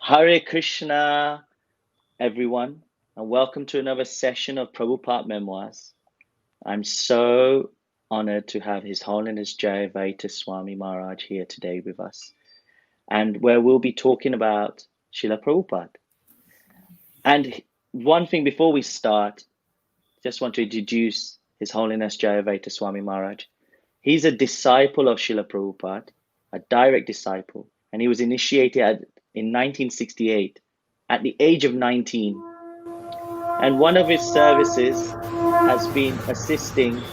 Hare Krishna, everyone, and welcome to another session of Prabhupada Memoirs. I'm so honored to have His Holiness Jayadvaita Swami Maharaj here today with us, and where we'll be talking about Srila Prabhupada. And one thing before we start, just want to introduce His Holiness Jayadvaita Swami Maharaj. He's a disciple of Srila Prabhupada, a direct disciple, and he was initiated in 1968 at the age of 19. And one of his services has been assisting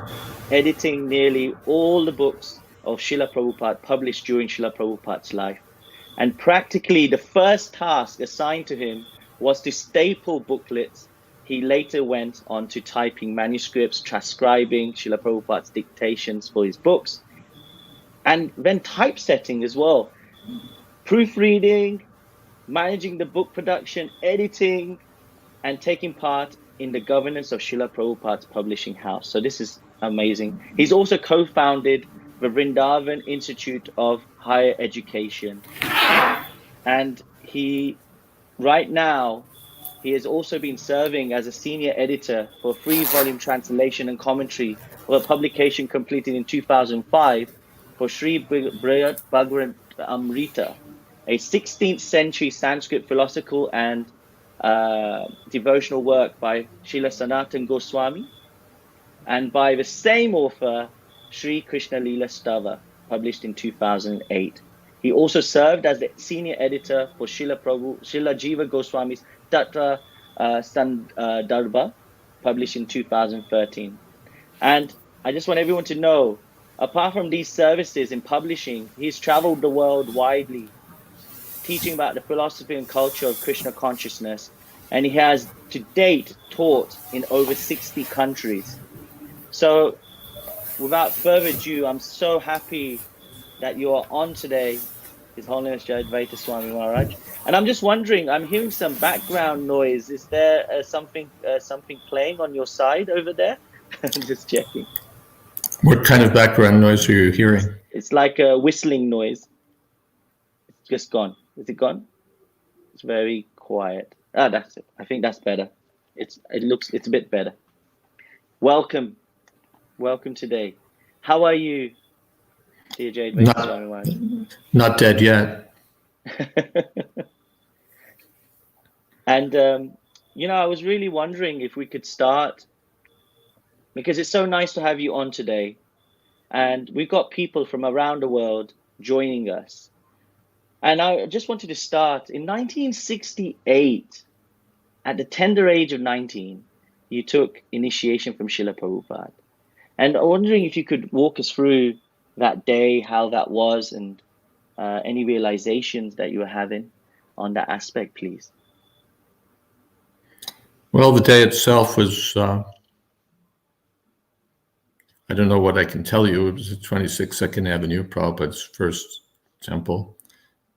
editing nearly all the books of Srila Prabhupada published during Srila Prabhupada's life. And practically the first task assigned to him was to staple booklets. He later went on to typing manuscripts, transcribing Srila Prabhupada's dictations for his books, and then typesetting as well, proofreading, managing the book production, editing, and taking part in the governance of Srila Prabhupada's publishing house. So this is amazing. He's also co-founded the Vrindavan Institute of Higher Education. And right now, he has also been serving as a senior editor for a 3-volume translation and commentary of a publication completed in 2005 for Sri Bhagavad Amrita, a 16th century Sanskrit philosophical and devotional work by Srila Sanatana Goswami, and by the same author, Sri Krishna Leela Stava, published in 2008. He also served as the senior editor for Srila Jiva Goswami's Tatra Sandarbha, published in 2013. And I just want everyone to know, apart from these services in publishing, he's traveled the world widely, teaching about the philosophy and culture of Krishna consciousness. And he has to date taught in over 60 countries. So without further ado, I'm so happy that you are on today, His Holiness Jayadvaita Swami Maharaj. And I'm just wondering, I'm hearing some background noise. Is there something playing on your side over there? Just checking. What kind of background noise are you hearing? It's like a whistling noise. It's just gone. Is it gone? It's very quiet. Ah, that's it. I think that's better. It's a bit better. Welcome today. How are you, dear Jayadvaita Swami Maharaj? Not dead yet. And I was really wondering if we could start, because it's so nice to have you on today, and we've got people from around the world joining us. And I just wanted to start in 1968, at the tender age of 19, you took initiation from Srila Prabhupada. And I'm wondering if you could walk us through that day, how that was, and any realizations that you were having on that aspect, please. Well, the day itself was, I don't know what I can tell you. It was at 26 2nd Avenue, Prabhupada's first temple.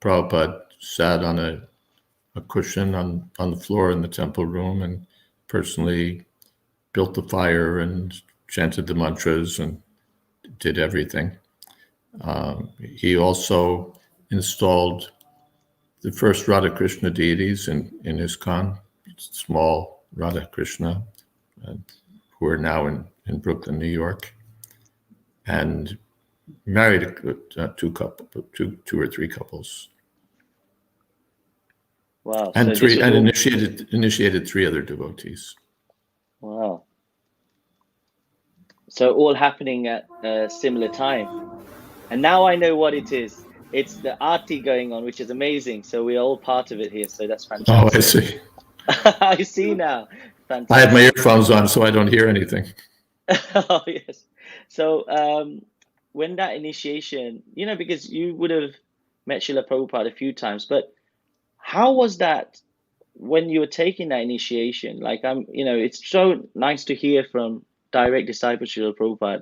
Prabhupada sat on a cushion on the floor in the temple room and personally built the fire and chanted the mantras and did everything. He also installed the first Radha Krishna deities in ISKCON, small Radha Krishna, who are now in Brooklyn, New York, and married two or three couples. Wow! And initiated 3 other devotees. Wow! So all happening at a similar time, and now I know what it is. It's the aarti going on, which is amazing. So we are all part of it here. So that's fantastic. Oh, I see. I see now. Fantastic. I have my earphones on, so I don't hear anything. Oh, yes. So when that initiation, because you would have met Srila Prabhupada a few times, but how was that when you were taking that initiation? Like, it's so nice to hear from direct disciples Srila Prabhupada,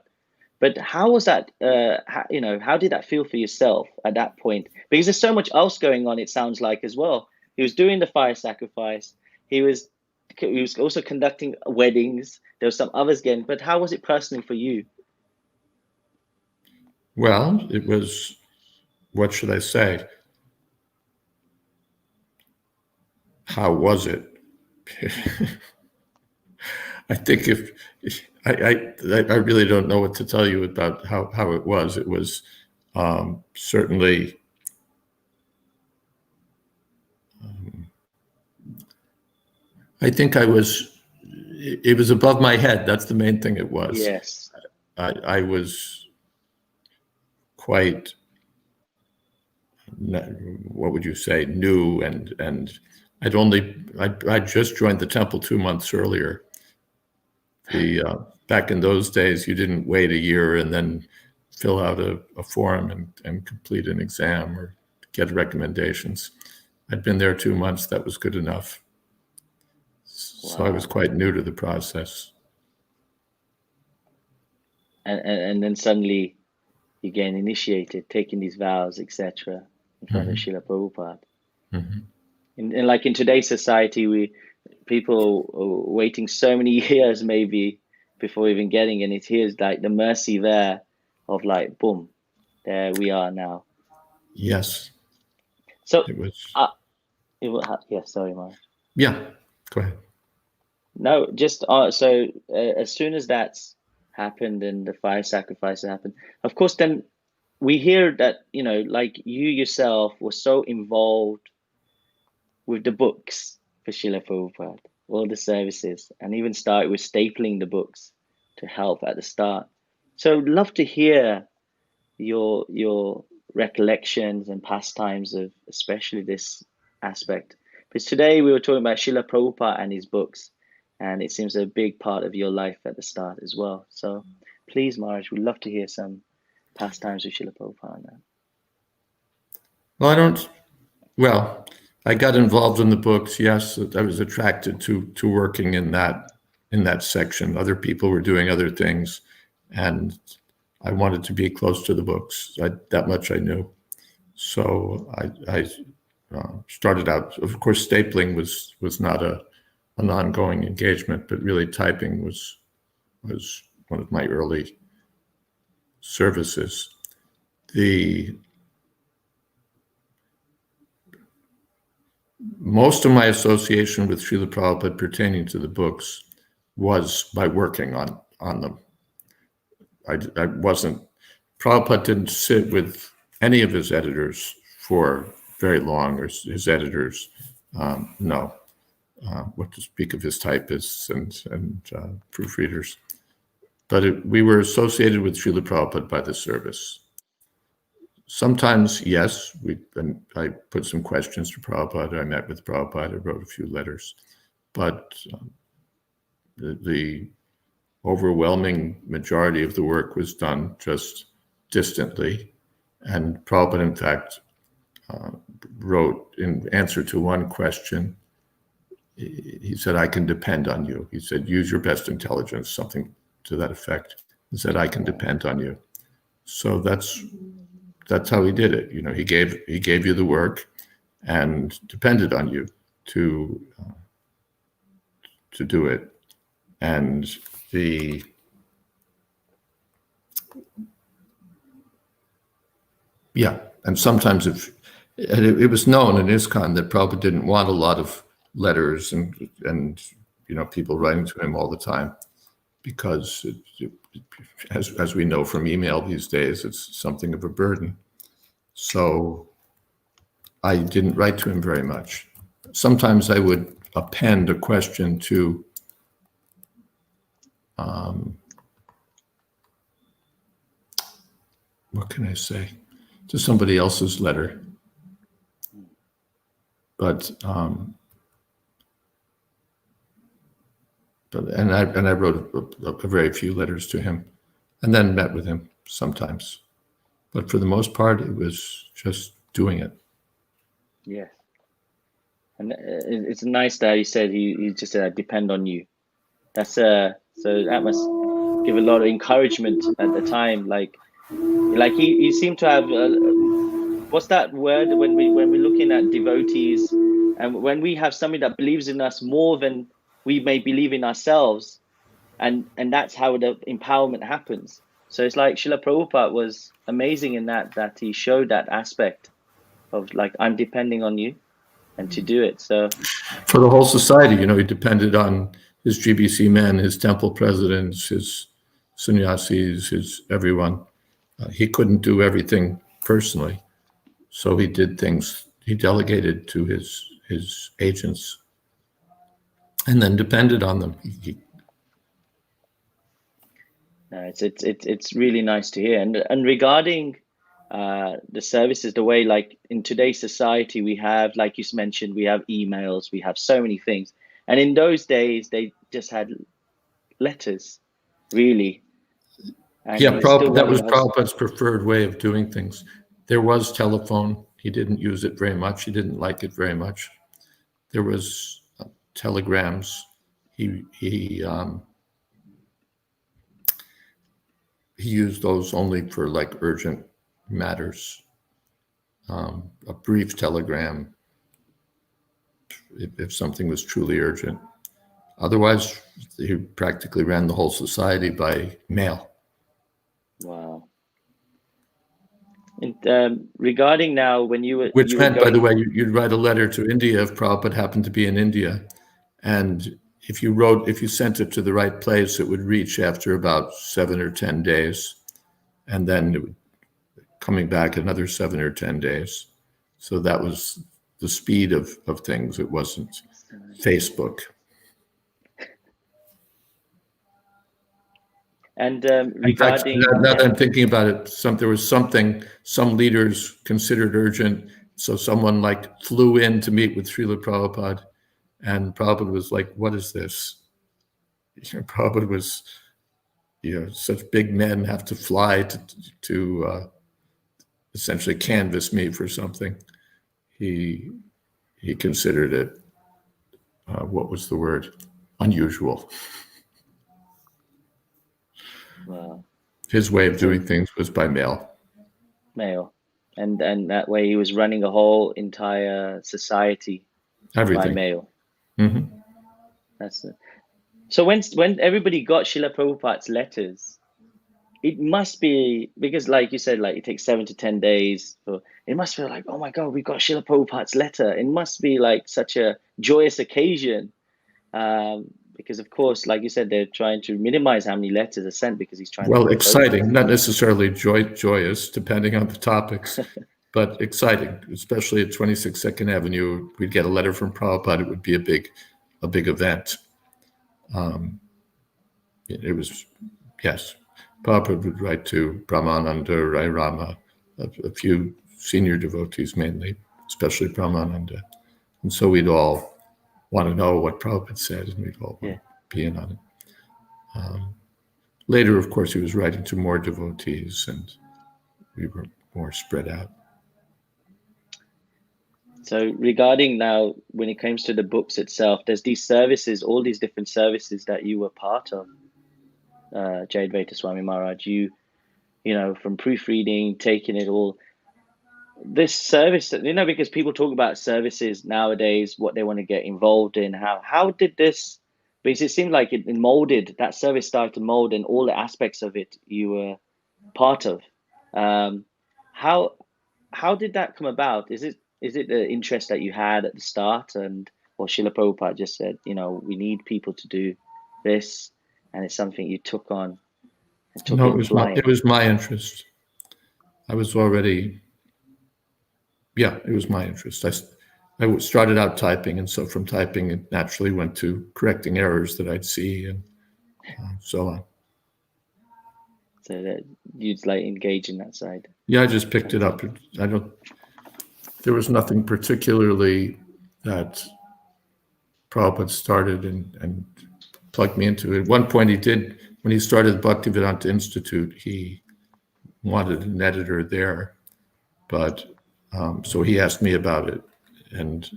but how was that, how did that feel for yourself at that point? Because there's so much else going on, it sounds like, as well. He was doing the fire sacrifice. He was also conducting weddings. There were some others again, but how was it personally for you? Well, it was, what should I say? how was it? I think if I really don't know what to tell you about how it was. It was certainly I think it was above my head. That's the main thing it was. Yes. I was quite, what would you say, new, and I just joined the temple 2 months earlier. Back in those days, you didn't wait a year and then fill out a form and complete an exam or get recommendations. I'd been there 2 months. That was good enough. So I was quite new to the process. And then suddenly you get initiated, taking these vows, etc., in front of Srila Prabhupada. And like in today's society, people are waiting so many years maybe before even getting, and it here's like the mercy there of like, boom, there we are now. Yes. So it was. Sorry, Maharaj. Yeah, go ahead. No, just so as soon as that's happened and the fire sacrifice happened, of course, then we hear that, like you yourself were so involved with the books for Srila Prabhupada, all the services, and even started with stapling the books to help at the start. So I'd love to hear your recollections and pastimes of especially this aspect. Because today we were talking about Srila Prabhupada and his books, and it seems a big part of your life at the start as well. So please, Maharaj, we'd love to hear some pastimes with Srila Prabhupada on that. Well, I got involved in the books. Yes, I was attracted to working in that section. Other people were doing other things, and I wanted to be close to the books. That much I knew. So I started out. Of course, stapling was not an ongoing engagement, but really typing was one of my early services. Most of my association with Srila Prabhupada pertaining to the books was by working on them. I wasn't, Prabhupada didn't sit with any of his editors for very long, or his editors, no. What to speak of his typists and proofreaders. But we were associated with Srila Prabhupada by the service. Sometimes, yes, I put some questions to Prabhupada. I met with Prabhupada. I wrote a few letters. But the overwhelming majority of the work was done just distantly. And Prabhupada, in fact, wrote in answer to one question, he said, "I can depend on you." He said, "Use your best intelligence," something to that effect. He said, "I can depend on you." So that's how he did it. He gave you the work and depended on you to do it. And and sometimes it was known in ISKCON that Prabhupada didn't want a lot of letters and people writing to him all the time, because as we know from email these days, it's something of a burden. So I didn't write to him very much. Sometimes I would append a question to what can I say, to somebody else's letter. But I wrote a very few letters to him, and then met with him sometimes. But for the most part, it was just doing it. Yes. And it's nice that he said he just said, "I depend on you." That's so that must give a lot of encouragement at the time. Like he seemed to have what's that word when we're looking at devotees, and when we have somebody that believes in us more than we may believe in ourselves, and that's how the empowerment happens. So it's like Srila Prabhupada was amazing in that he showed that aspect of like, I'm depending on you. and to do it. So for the whole society, he depended on his GBC men, his temple presidents, his sannyasis, his everyone. He couldn't do everything personally, so he did things. He delegated to his agents, and then depended on them. It's really nice to hear. And regarding the services, the way, like in today's society, we have, like you mentioned, we have emails, we have so many things. And in those days, they just had letters, really. And Yeah, he's still that running was the whole. Prabhupada's preferred way of doing things. There was telephone. He didn't use it very much. He didn't like it very much. There was telegrams. He used those only for like urgent matters. A brief telegram if something was truly urgent. Otherwise, he practically ran the whole society by mail. Wow. And regarding now, when you were, Which you were meant, by the going, way, you'd write a letter to India if Prabhupada happened to be in India. And if you sent it to the right place, it would reach after about 7 or 10 days. And then it would coming back another 7 or 10 days. So that was the speed of things. It wasn't Facebook. and In fact, regarding, now that I'm thinking about it, there was something some leaders considered urgent. So someone like flew in to meet with Srila Prabhupada, and Prabhupada was like, "What is this?" Prabhupada was, such big men have to fly to essentially canvass me for something. He considered it, what was the word? Unusual. His way of doing things was by mail. Mail. And that way he was running a whole entire society Everything. by mail. Mm-hmm. That's it. So when everybody got Srila Prabhupada's letters, it must be, because like you said, like it takes 7 to 10 days. It must be like, oh my God, we got Srila Prabhupada's letter. It must be like such a joyous occasion. Because of course, like you said, they're trying to minimize how many letters are sent because he's trying to. Well, exciting, not necessarily joyous, depending on the topics, but exciting, especially at 26 Second Avenue. We'd get a letter from Prabhupada. It would be a big event. It was, yes. Prabhupada would write to Brahmananda, Rai Rama, a few senior devotees mainly, especially Brahmananda. And so we'd all want to know what Prabhupada said, and we'd all want to be in on it. Later, of course, he was writing to more devotees, and we were more spread out. So regarding now, when it comes to the books itself, there's these services, all these different services that you were part of, Jayadvaita Swami Maharaj. You from proofreading, taking it all. This service, because people talk about services nowadays, what they want to get involved in. How did this? Because it seemed like it molded, that service started to mold, and all the aspects of it you were part of. How did that come about? Is it the interest that you had at the start, or Srila Prabhupada just said, we need people to do this, and it's something you took on? No, it was my interest. I was already, it was my interest. I started out typing, and so from typing, it naturally went to correcting errors that I'd see, and so on. So that you'd like engage in that side. Yeah, I just picked it up. There was nothing particularly that Prabhupada started and plugged me into it. At one point he did, when he started the Bhaktivedanta Institute, he wanted an editor there, but so he asked me about it, and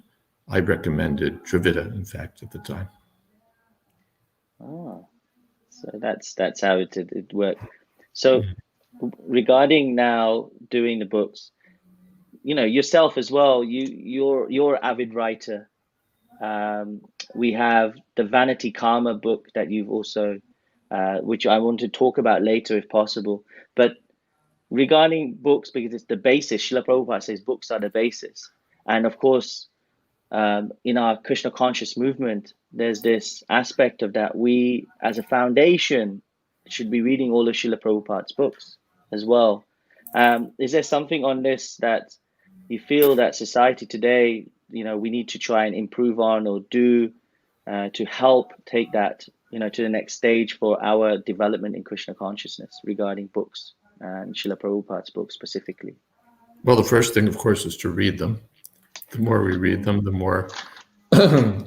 I recommended Dravida, in fact, at the time. Oh, so that's how it worked. So regarding now doing the books, yourself as well, you're an avid writer. We have the Vanity Karma book that you've also, which I want to talk about later if possible. But regarding books, because it's the basis, Srila Prabhupada says books are the basis. And of course, in our Krishna conscious movement, there's this aspect of that we, as a foundation, should be reading all of Srila Prabhupada's books as well. Is there something on this that you feel that society today, we need to try and improve on or do to help take that, to the next stage for our development in Krishna consciousness regarding books and Srila Prabhupada's books specifically? Well, the first thing, of course, is to read them. The more we read them, the more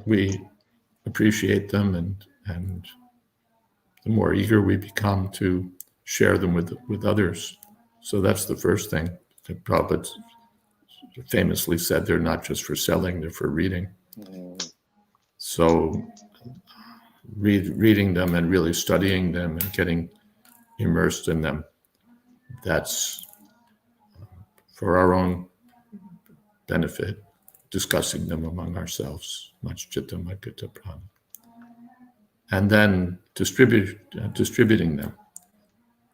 we appreciate them, and the more eager we become to share them with others. So that's the first thing. Prabhupada famously said they're not just for selling, they're for reading. So reading them and really studying them and getting immersed in them, that's for our own benefit, discussing them among ourselves, much chitta magita prana. And then distributing them.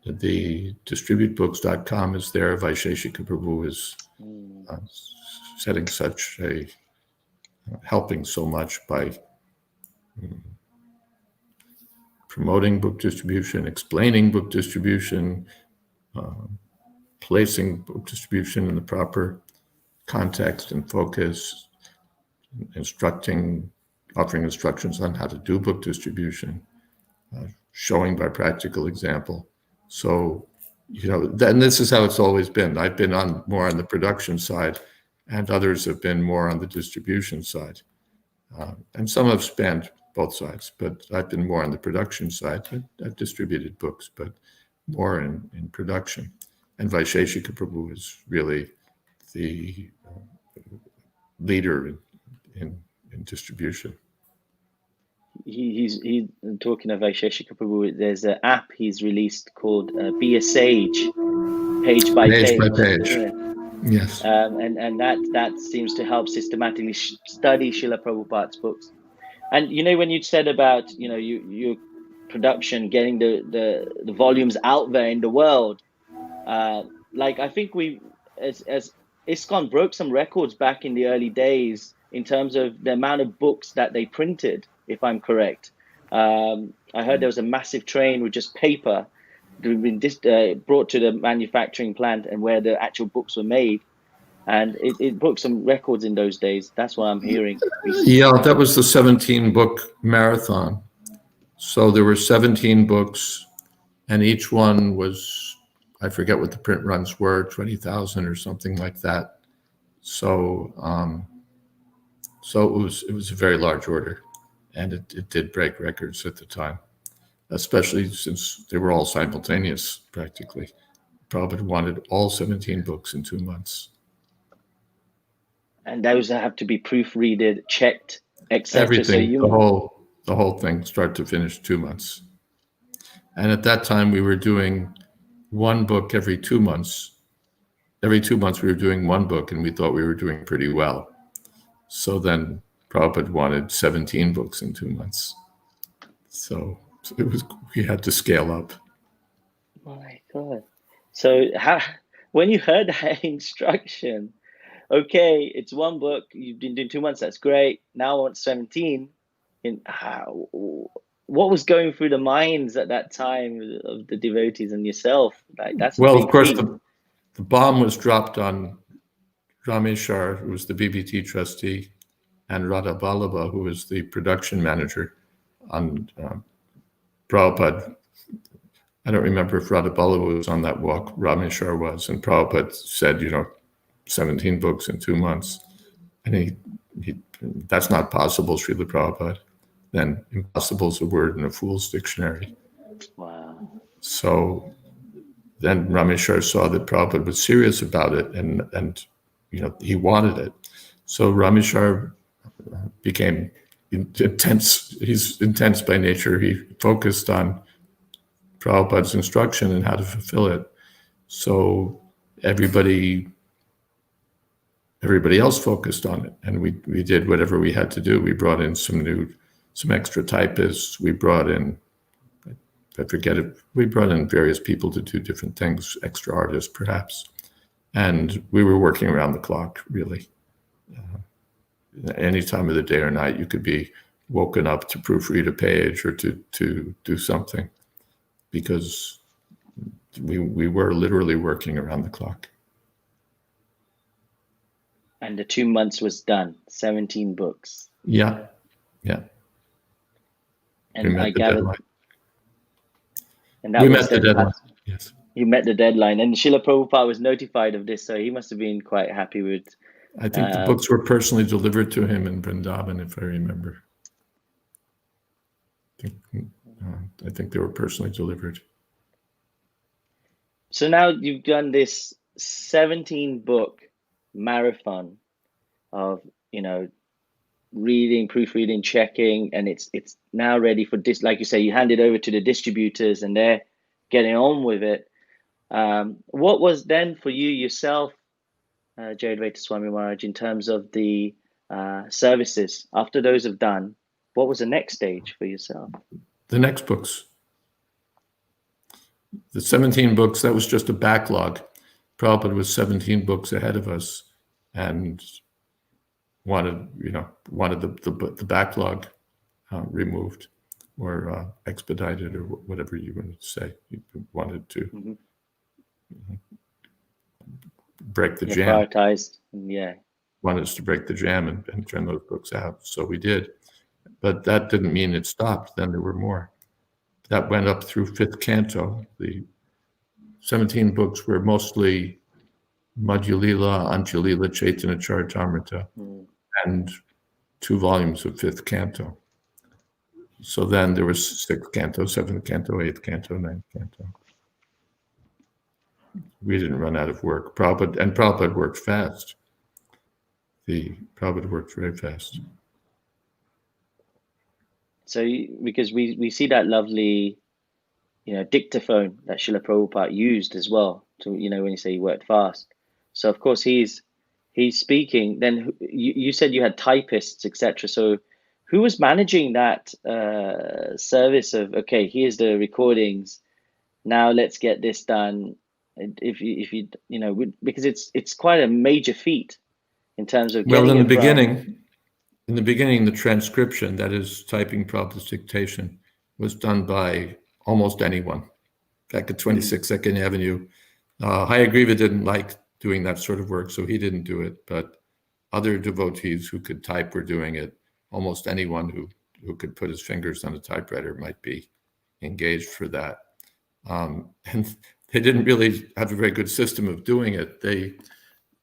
The distributebooks.com is there. Vaisheshika Prabhu is setting such a, helping so much by promoting book distribution, explaining book distribution, placing book distribution in the proper context and focus, offering instructions on how to do book distribution, showing by practical example. So, then this is how it's always been. I've been more on the production side, and others have been more on the distribution side. And some have spanned both sides, but I've been more on the production side. I've distributed books, but more in production. And Vaisheshika Prabhu is really the leader in distribution. He's talking of Vaisheshika Prabhu. There's an app he's released called Be a Sage, page by page. Yeah. Yes. And that seems to help systematically study Srila Prabhupada's books. And when you said about your production, getting the volumes out there in the world, I think we as ISKCON broke some records back in the early days in terms of the amount of books that they printed, if I'm correct. I heard there was a massive train with just paper that had been brought to the manufacturing plant and where the actual books were made. And it broke some records in those days. That's what I'm hearing. Yeah, that was the 17-book marathon. So there were 17 books, and each one was, I forget what the print runs were, 20,000 or something like that. So it was a very large order, and it did break records at the time, especially since they were all simultaneous practically. Prabhupada wanted all 17 books in 2 months. And those have to be proofreaded, checked, etc. Everything, so the whole thing, start to finish, 2 months. And at that time, we were doing one book every 2 months. Every 2 months, we were doing one book, and we thought we were doing pretty well. So then Prabhupada wanted 17 books in 2 months. So we had to scale up. My God. So when you heard that instruction, okay, it's one book, you've been doing 2 months, that's great. Now I want 17. What was going through the minds at that time of the devotees and yourself? That's well, of course, the bomb was dropped on Rameshwar, who was the BBT trustee, and Radha Ballabha, who was the production manager on Prabhupada. I don't remember if Radha Ballabha was on that walk. Rameshwar was, and Prabhupada said, 17 books in 2 months. And he that's not possible, Srila Prabhupada. Then impossible is a word in a fool's dictionary. Wow. So then Rameshwar saw that Prabhupada was serious about it, and he wanted it. So Rameshwar became intense. He's intense by nature. He focused on Prabhupada's instruction and how to fulfill it. So everybody else focused on it, and we did whatever we had to do. We brought in some extra typists. We brought in, we brought in various people to do different things, extra artists perhaps, and we were working around the clock, really. any time of the day or night, you could be woken up to proofread a page or to do something, because we were literally working around the clock. And the 2 months was done. 17 books. Yeah. And I gathered. And we met the deadline. Yes. You met the deadline, and Srila Prabhupada was notified of this, so he must have been quite happy with. I think the books were personally delivered to him in Vrindavan, if I remember. I think they were personally delivered. So now you've done this 17-book marathon of, reading, proofreading, checking, and it's now ready for this. Like you say, you hand it over to the distributors, and they're getting on with it. What was then for you yourself, Jayadvaita Swami Maharaj, in terms of the services after those have done? What was the next stage for yourself? The next books. The 17 books, that was just a backlog. Prabhupada was 17 books ahead of us and wanted the backlog removed or expedited, or whatever you wanted to say. He wanted to break the jam. Prioritized, Wanted us to break the jam and turn those books out. So we did. But that didn't mean it stopped. Then there were more. That went up through 5th canto. The 17 books were mostly Madhyalila, Anjalila, Chaitanya Charitamrita, and 2 volumes of 5th canto. So then there was 6th canto, 7th canto, 8th canto, 9th canto. We didn't run out of work. Prabhupada worked fast. Prabhupada worked very fast. So, because we see that lovely, dictaphone that Srila Prabhupada used as well to, when you say he worked fast. So of course he's speaking. Then you said you had typists, etc. So who was managing that service of, okay, here's the recordings, now let's get this done? If you because it's quite a major feat in terms of getting In the beginning, the transcription, that is typing Prabhupada's dictation, was done by almost anyone. Back at 26 Second Avenue, Hayagriva didn't like doing that sort of work, so he didn't do it. But other devotees who could type were doing it. Almost anyone who could put his fingers on a typewriter might be engaged for that. And they didn't really have a very good system of doing it.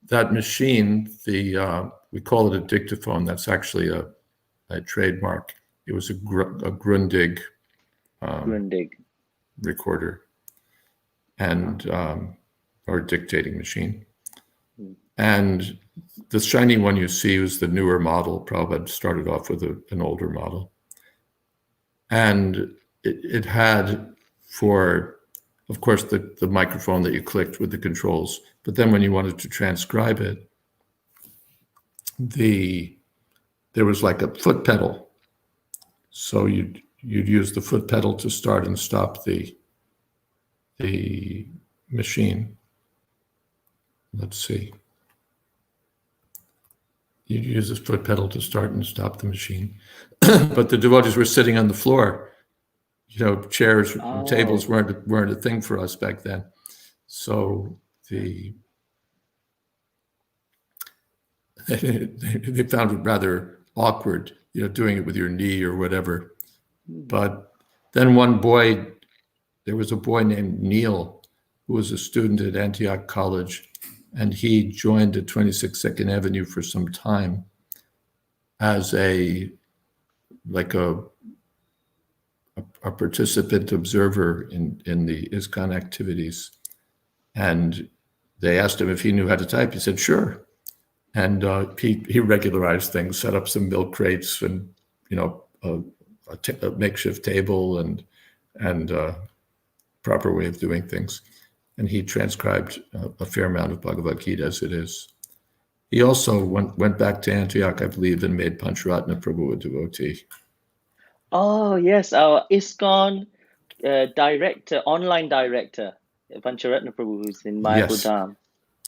That machine, we call it a dictaphone. That's actually a trademark. It was a Grundig recorder and or dictating machine. And the shiny one you see was the newer model. Prabhupada started off with an older model. And it had, for, of course, the microphone that you clicked with the controls. But then when you wanted to transcribe it, there was like a foot pedal. So you'd use the foot pedal to start and stop the machine. Let's see. You'd use this foot pedal to start and stop the machine. But the devotees were sitting on the floor. Chairs and tables weren't a thing for us back then. So they found it rather awkward, doing it with your knee or whatever. But then there was a boy named Neil who was a student at Antioch College, and he joined at 26 Second Avenue for some time as a participant observer in the ISKCON activities. And they asked him if he knew how to type. He said, sure. And he regularized things, set up some milk crates and, a makeshift table and proper way of doing things. And he transcribed a fair amount of Bhagavad Gita as it is. He also went back to Antioch, I believe, and made Pancharatna Prabhu a devotee. Oh, yes, our ISKCON director, online director, Pancharatna Prabhu, who's in Mayapur Dham.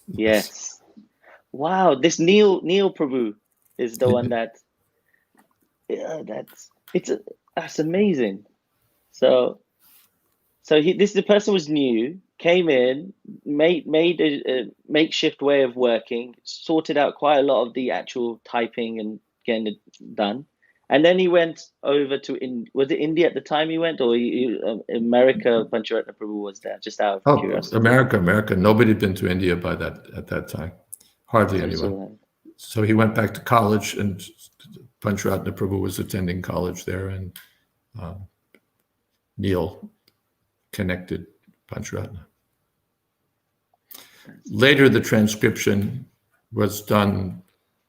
Yes. Wow, this Neil Prabhu. is the one that, yeah, that's amazing. So the person was new, came in, made a makeshift way of working, sorted out quite a lot of the actual typing and getting it done, and then he went over to was it India at the time he went, or America? Pancharatna Prabhu was there, just out of curiosity. America. Nobody had been to India by at that time, hardly anyone. So he went back to college, and Pancharatna Prabhu was attending college there, and Neil connected Pancharatna. Later, the transcription was done.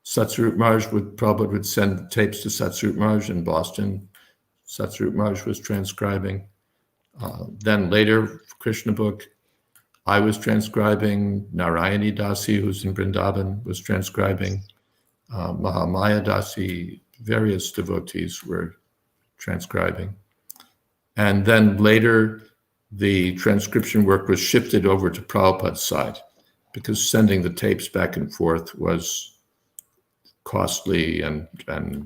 Satsvarup Maharaj Prabhupada would send tapes to Satsvarup Maharaj in Boston. Satsvarup Maharaj was transcribing. Then later, Krishna book, I was transcribing. Narayani Dasi, who's in Vrindavan, was transcribing. Mahamaya Dasi, various devotees were transcribing. And then later, the transcription work was shifted over to Prabhupada's side because sending the tapes back and forth was costly and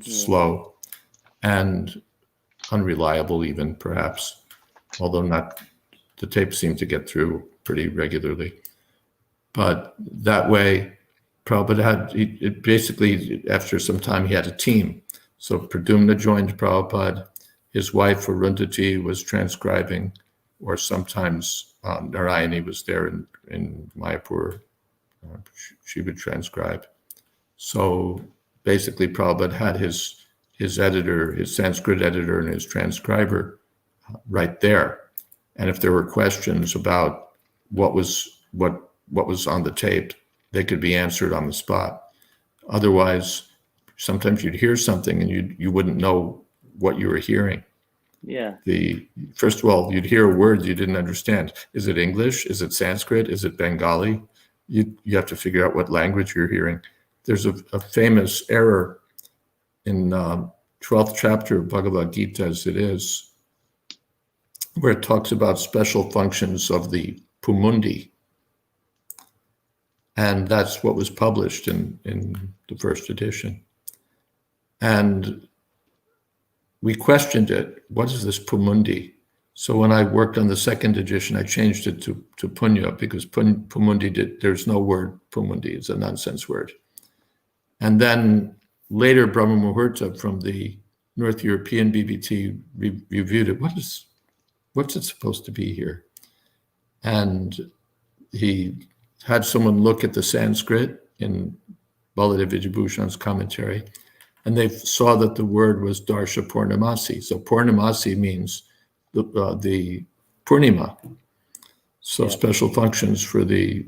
slow and unreliable even, perhaps, although not, the tapes seemed to get through pretty regularly. But that way, Prabhupada basically, after some time, he had a team. So Pradyumna joined Prabhupada. His wife, Arundhati, was transcribing, or sometimes Narayani was there in Mayapur. She would transcribe. So basically, Prabhupada had his editor, his Sanskrit editor, and his transcriber right there. And if there were questions about what was on the tape, they could be answered on the spot. Otherwise, sometimes you'd hear something and you wouldn't know what you were hearing. Yeah. First of all, you'd hear a word you didn't understand. Is it English? Is it Sanskrit? Is it Bengali? You have to figure out what language you're hearing. There's a famous error in 12th chapter of Bhagavad Gita, as it is, where it talks about special functions of the Pumundi. And that's what was published in the first edition. And we questioned it. What is this Pumundi? So when I worked on the second edition, I changed it to Punya, because Pumundi there's no word Pumundi. It's a nonsense word. And then later, Brahma Muhurta from the North European BBT reviewed it. What's it supposed to be here? And he had someone look at the Sanskrit in Baladev Vijayabhushan's commentary, and they saw that the word was Darsha Purnamasi. So Purnamasi means the Purnima. So yeah. Special functions for the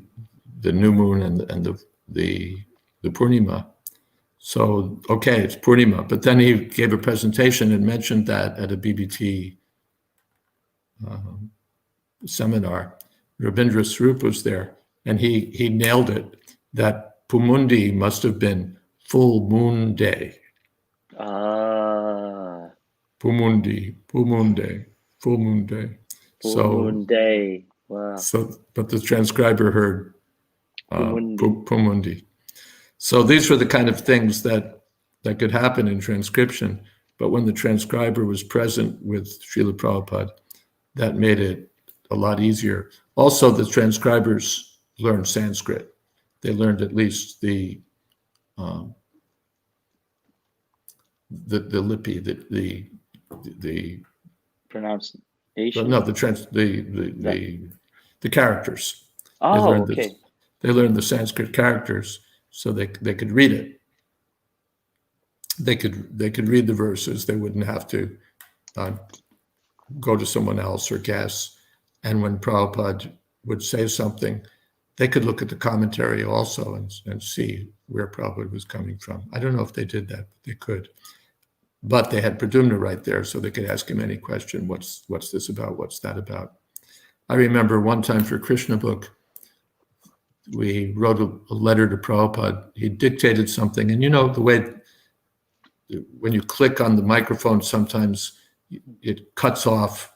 new moon and the Purnima. So, okay, it's Purnima. But then he gave a presentation and mentioned that at a BBT seminar. Rabindra Swarup was there, and he nailed it, that Pumundi must have been full moon day. Pumundi, full moon day. Full moon day. Wow. So, but the transcriber heard Pumundi. So these were the kind of things that could happen in transcription. But when the transcriber was present with Srila Prabhupada, that made it a lot easier. Also, the transcribers learned Sanskrit. They learned at least the lipi, the pronunciation. No, the characters. Oh, okay. They learned the Sanskrit characters, so they could read it. They could read the verses. They wouldn't have to go to someone else or guess. And when Prabhupada would say something, they could look at the commentary also and see where Prabhupada was coming from. I don't know if they did that, but they could. But they had Pradyumna right there, so they could ask him any question. What's this about? What's that about? I remember one time for Krishna book, we wrote a letter to Prabhupada. He dictated something, and you know the way when you click on the microphone, sometimes it cuts off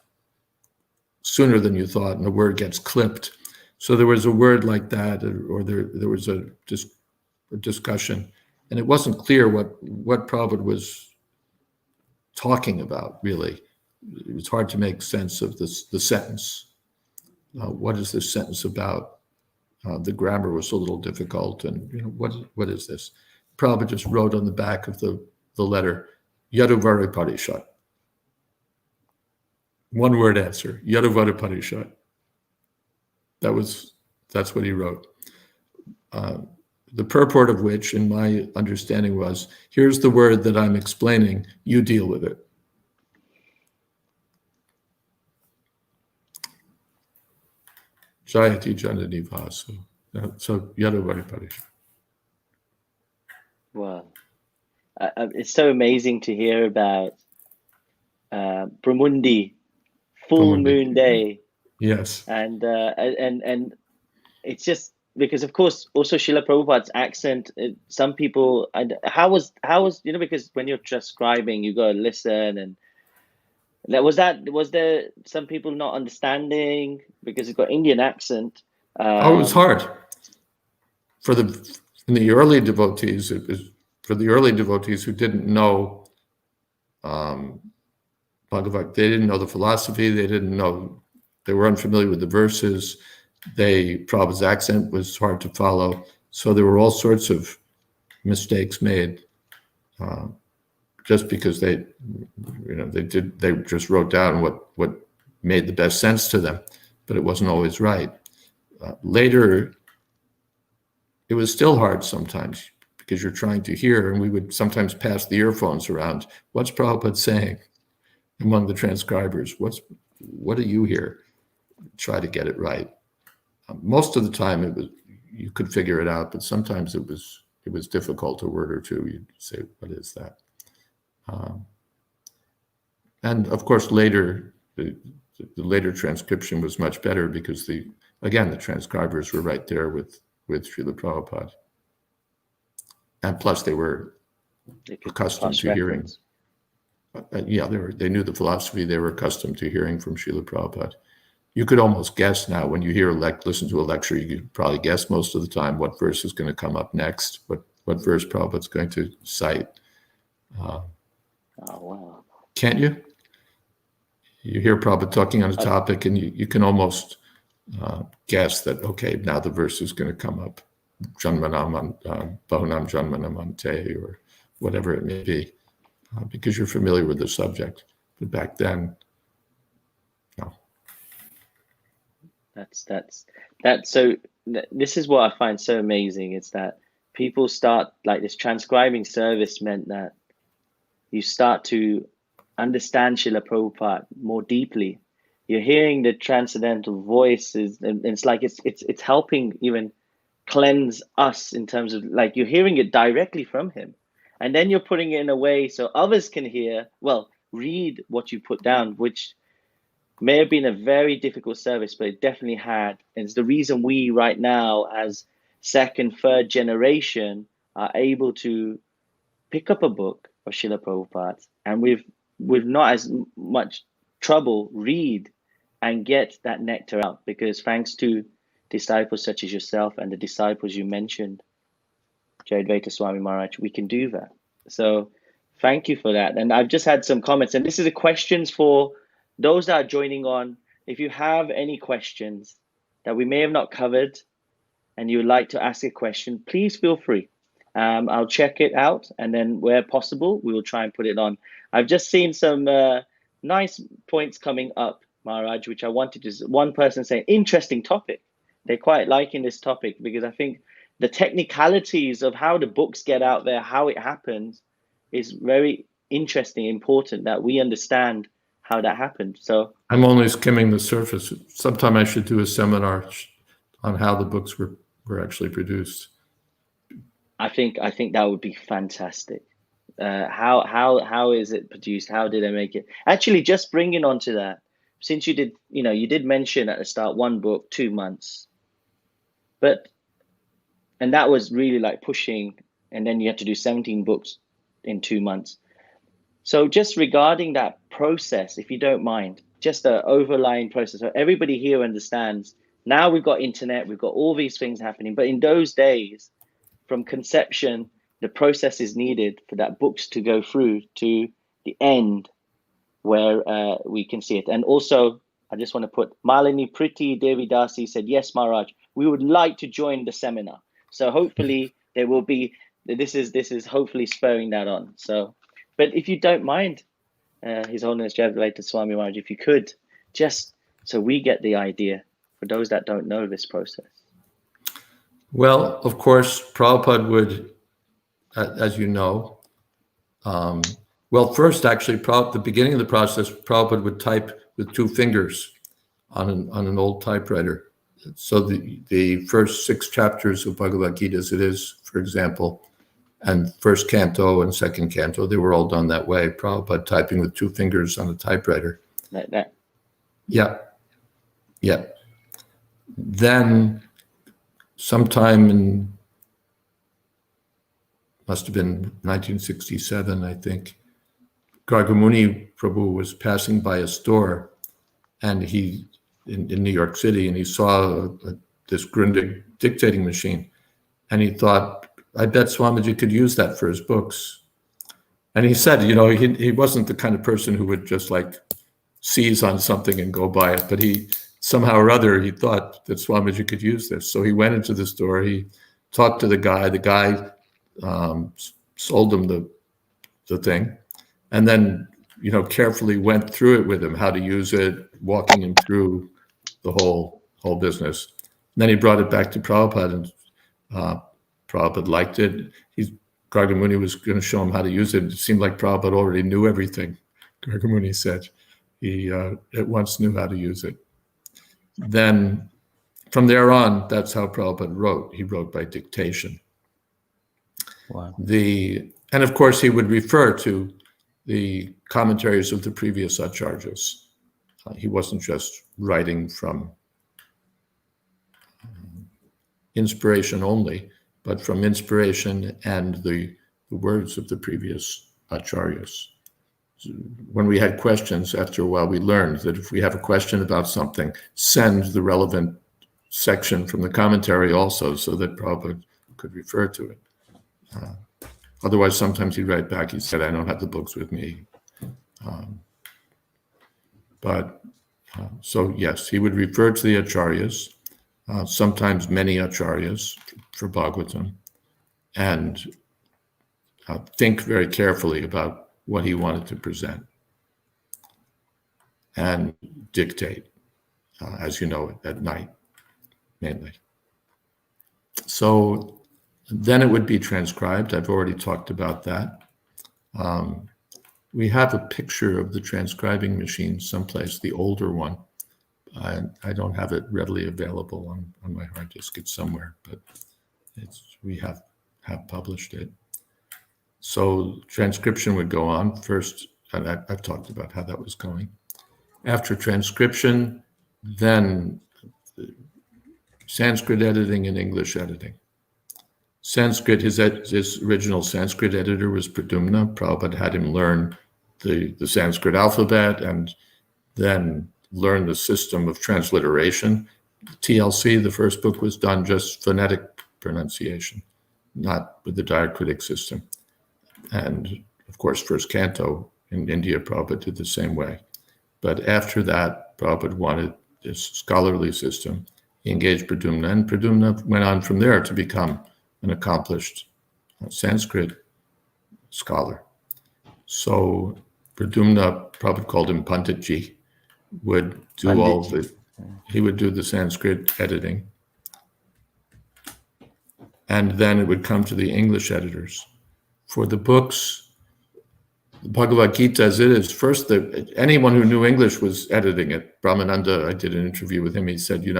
sooner than you thought, and the word gets clipped. So there was a word like that, or there was a discussion, And it wasn't clear what Prabhupada was talking about, really. It was hard to make sense of the sentence. What is this sentence about? The grammar was a little difficult, and what is this? Prabhupada just wrote on the back of the letter, Yaduvara Parishat. One word answer, Yaduvara Parishat. That's what he wrote. The purport of which, in my understanding, was, here's the word that I'm explaining, you deal with it. Jayati Janani Vasu. So Yaduvara Parishat. Wow. It's so amazing to hear about Brahmundi, full moon day. Yes. And it's just because, of course, also Srila Prabhupada's accent. Some people, how was because when you're transcribing, you gotta listen, and was there some people not understanding because it's got Indian accent? It was hard in the early devotees. It was for the early devotees who didn't know Bhagavad. They didn't know the philosophy. They were unfamiliar with the verses. Prabhupada's accent was hard to follow. So there were all sorts of mistakes made just because they just wrote down what made the best sense to them, but it wasn't always right. Later, it was still hard sometimes because you're trying to hear, and we would sometimes pass the earphones around. What's Prabhupada saying among the transcribers? What do you hear? Try to get it right. Most of the time, you could figure it out, but sometimes it was difficult. A word or two, you'd say, "What is that?" And of course, later the later transcription was much better because the transcribers were right there with Srila Prabhupada, and plus they were accustomed to hearing. They knew the philosophy. They were accustomed to hearing from Srila Prabhupada. You could almost guess now when you listen to a lecture. You could probably guess most of the time what verse is going to come up next. What verse Prabhupada's going to cite. Oh wow! Can't you? You hear Prabhupada talking on a topic, and you can almost guess that, okay, now the verse is going to come up, Janmanam, Bahunam Janmanam Ante, or whatever it may be, because you're familiar with the subject. But back then, no. That's so. This is what I find so amazing. It's that people start, like, this transcribing service meant that you start to understand Srila Prabhupada more deeply. You're hearing the transcendental voices, and it's like it's helping even cleanse us in terms of, like, you're hearing it directly from him, and then you're putting it in a way so others can read what you put down, which may have been a very difficult service, but it definitely had. And it's the reason we right now, as second, third generation, are able to pick up a book of Srila Prabhupada's, and with not as much trouble read and get that nectar out, because thanks to disciples such as yourself and the disciples you mentioned, Jayadvaita Swami Maharaj, we can do that. So thank you for that. And I've just had some comments, and this is the questions for those that are joining on. If you have any questions that we may have not covered and you would like to ask a question, please feel free. I'll check it out, and then where possible, we will try and put it on. I've just seen some nice points coming up, Maharaj, which I wanted to. One person saying, interesting topic. They're quite liking this topic because I think the technicalities of how the books get out there, how it happens, is very interesting, important that we understand how that happened. So I'm only skimming the surface. Sometime I should do a seminar on how the books were actually produced. I think that would be fantastic. How is it produced? How did they make it? Actually, just bringing on to that, since you did mention at the start 1 book, 2 months, and that was really like pushing, and then you had to do 17 books in 2 months. So just regarding that process, if you don't mind, just the overlying process, so everybody here understands. Now we've got internet, we've got all these things happening, but in those days, from conception the process is needed for that books to go through to the end where we can see it. And also, I just want to put Malini Priti Devi Dasi said, yes, Maharaj, we would like to join the seminar. So hopefully there will be, this is hopefully spurring that on. So, but if you don't mind, His Holiness Jayadvaita Swami Maharaj, if you could, just so we get the idea for those that don't know this process. Well, of course, Prabhupada would, as you know, well, first, actually, the beginning of the process, Prabhupada would type with 2 fingers on an old typewriter. So the first 6 chapters of Bhagavad Gita, as it is, for example, and first canto and second canto, they were all done that way. Prabhupada typing with 2 fingers on a typewriter. Like that. Yeah. Yeah. Then sometime in, must have been 1967, I think, Gargamuni Prabhu was passing by a store, and he in New York City, and he saw this Grundig dictating machine, and he thought, I bet Swamiji could use that for his books. And he said, he wasn't the kind of person who would just like seize on something and go buy it, but he somehow or other, he thought that Swamiji could use this. So he went into the store, he talked to the guy sold him the thing, and then carefully went through it with him, how to use it, walking him through the whole business. And then he brought it back to Prabhupada, and Prabhupada liked it. Gargamuni was going to show him how to use it. It seemed like Prabhupada already knew everything. Gargamuni said he at once knew how to use it. Then from there on, that's how Prabhupada wrote. He wrote by dictation. Wow. And of course, he would refer to the commentaries of the previous acharyas. He wasn't just writing from inspiration only, but from inspiration and the words of the previous acharyas. When we had questions, after a while, we learned that if we have a question about something, send the relevant section from the commentary also, so that Prabhupada could refer to it. Otherwise, sometimes he'd write back, he said, I don't have the books with me. So yes, he would refer to the acharyas, sometimes many acharyas for Bhagavatam, and think very carefully about what he wanted to present and dictate, as you know, at night, mainly. So then it would be transcribed. I've already talked about that. We have a picture of the transcribing machine someplace, the older one. I don't have it readily available on my hard disk. It's somewhere, but we have published it. So transcription would go on first, and I've talked about how that was going. After transcription, then Sanskrit editing and English editing. Sanskrit, his original Sanskrit editor was Pradyumna. Prabhupada had him learn the Sanskrit alphabet and then learn the system of transliteration. TLC, the first book, was done just phonetic pronunciation, not with the diacritic system. And of course, first canto in India, Prabhupada did the same way. But after that, Prabhupada wanted this scholarly system. He engaged Pradyumna, and Pradyumna went on from there to become an accomplished Sanskrit scholar. So Pradyumna, Prabhupada called him Panditji, would do he would do the Sanskrit editing. And then it would come to the English editors. For the books, the Bhagavad Gita as it is, first, anyone who knew English was editing it. Brahmananda, I did an interview with him, he said, he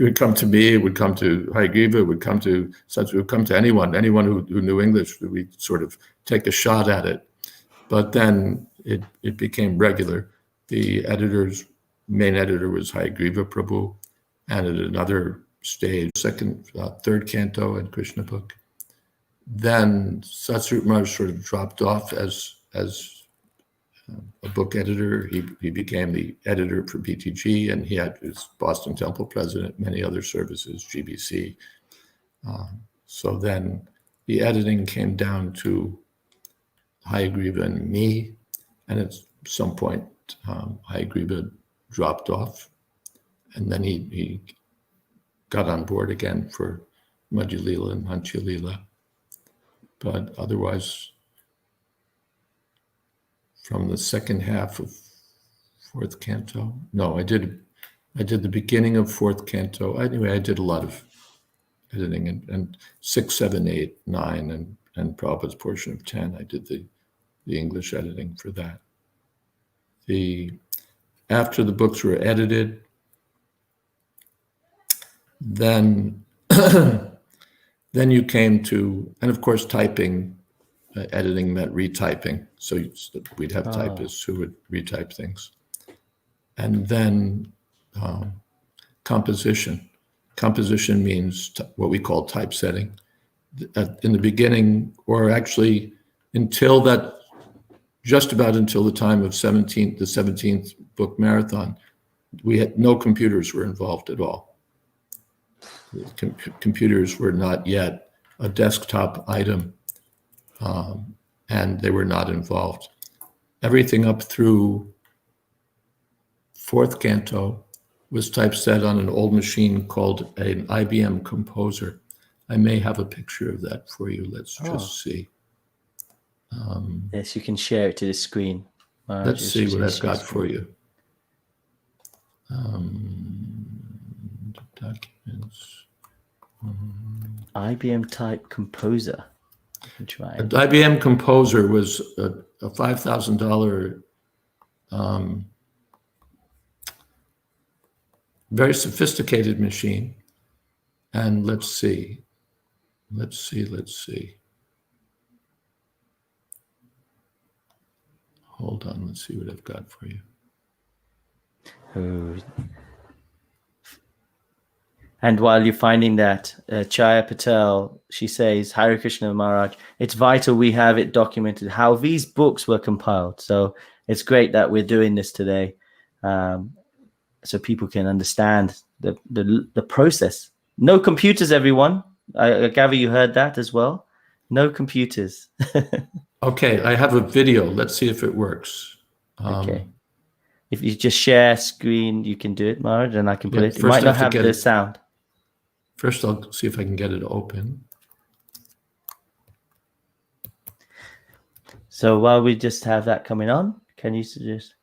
would come to me, it would come to Hayagriva, it would come to anyone who knew English. We'd sort of take a shot at it. But then it became regular. The main editor was Hayagriva Prabhu, and at another stage, third canto and Krishna book. Then Satsvarup Maharaj sort of dropped off as a book editor. He became the editor for BTG, and he had his Boston Temple president, many other services, GBC. So then the editing came down to Hayagriva and me, and at some point Hayagriva dropped off, and then he got on board again for Madhya Lila and Hantya Lila. But otherwise, from the second half of fourth canto, no, I did the beginning of fourth canto. Anyway, I did a lot of editing, and 6, 7, 8, 9, and Prabhupada's portion of 10. I did the English editing for that. After the books were edited, then then you came to, and of course typing, editing meant retyping. So we'd have typists who would retype things. And then composition. Composition means what we call typesetting. In the beginning, or actually until that, just about until the time of the 17th book marathon, we had no computers were involved at all. Computers were not yet a desktop item, and they were not involved. Everything up through fourth canto was typeset on an old machine called an IBM Composer. I may have a picture of that for you. Let's just see. Yes, you can share it to the screen. Let's see what I've got for you. Documents. IBM Type Composer. Try. An IBM Composer was a $5,000 very sophisticated machine. And let's see. Hold on, let's see what I've got for you. And while you're finding that, Chaya Patel, she says, Hare Krishna Maharaj, it's vital we have it documented how these books were compiled. So it's great that we're doing this today, so people can understand the process. No computers, everyone. I gather you heard that as well. No computers. Okay, I have a video. Let's see if it works. Okay. If you just share screen, you can do it, Maharaj, and I can put it. It might not have the sound. First, I'll see if I can get it open. So while we just have that coming on, can you suggest?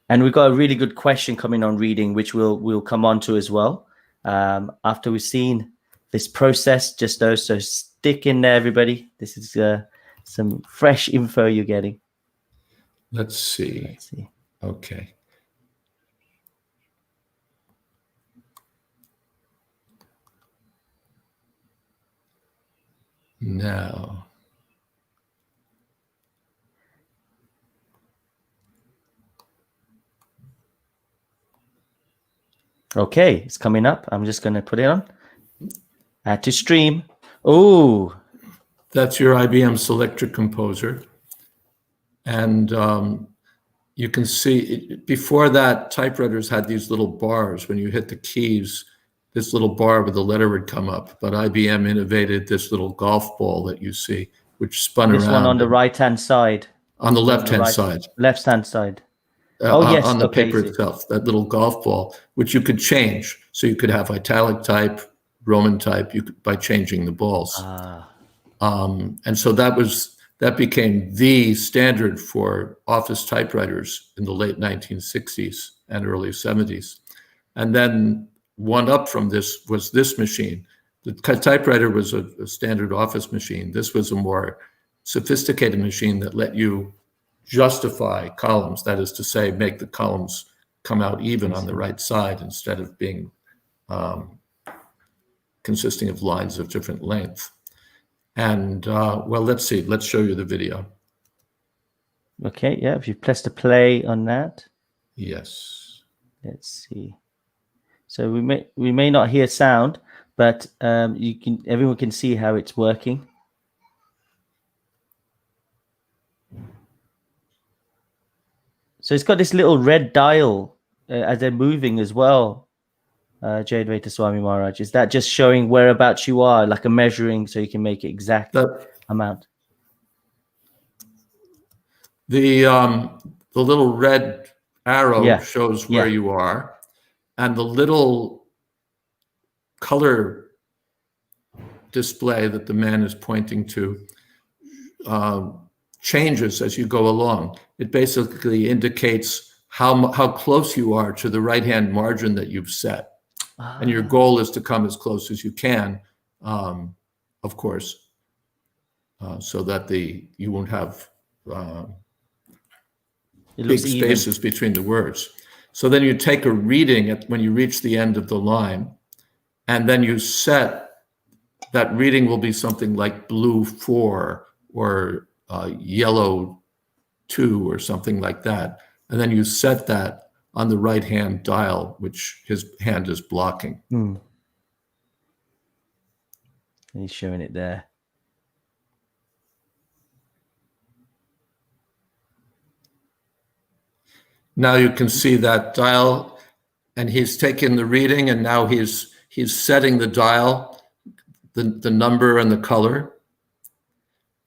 And we've got a really good question coming on reading, which we'll come on to as well. After we've seen this process, just those, so stick in there, everybody. This is some fresh info you're getting. Let's see. Okay. Now. Okay, it's coming up. I'm just going to put it on. Add to stream. Oh. That's your IBM Selectric Composer. And you can see, before that, typewriters had these little bars. When you hit the keys, this little bar with a letter would come up. But IBM innovated this little golf ball that you see, which spun around. This one on the right-hand side. On the left-hand side. Left-hand side. Yes. On the paper itself, that little golf ball, which you could change. So you could have italic type, Roman type, by changing the balls. And so that became the standard for office typewriters in the late 1960s and early 70s. And then one up from this was this machine. The typewriter was a standard office machine. This was a more sophisticated machine that let you justify columns, that is to say, make the columns come out even on the right side instead of being consisting of lines of different length. And well, let's see. Let's show you the video. Okay, yeah. If you press the play on that. Yes. Let's see. So we may not hear sound, but everyone can see how it's working. So it's got this little red dial as they're moving as well. Jayadvaita Swami Maharaj? Is that just showing whereabouts you are, like a measuring, so you can make it exact amount? The little red arrow Yeah. shows where you are, and the little color display that the man is pointing to changes as you go along. It basically indicates how close you are to the right-hand margin that you've set. And your goal is to come as close as you can, of course, so that you won't have big spaces between the words. So then you take a reading when you reach the end of the line, and then you set that reading will be something like blue 4 or yellow 2 or something like that. And then you set that on the right-hand dial, which his hand is blocking. And he's showing it there. Now you can see that dial, and he's taken the reading, and now he's setting the dial, the number and the color.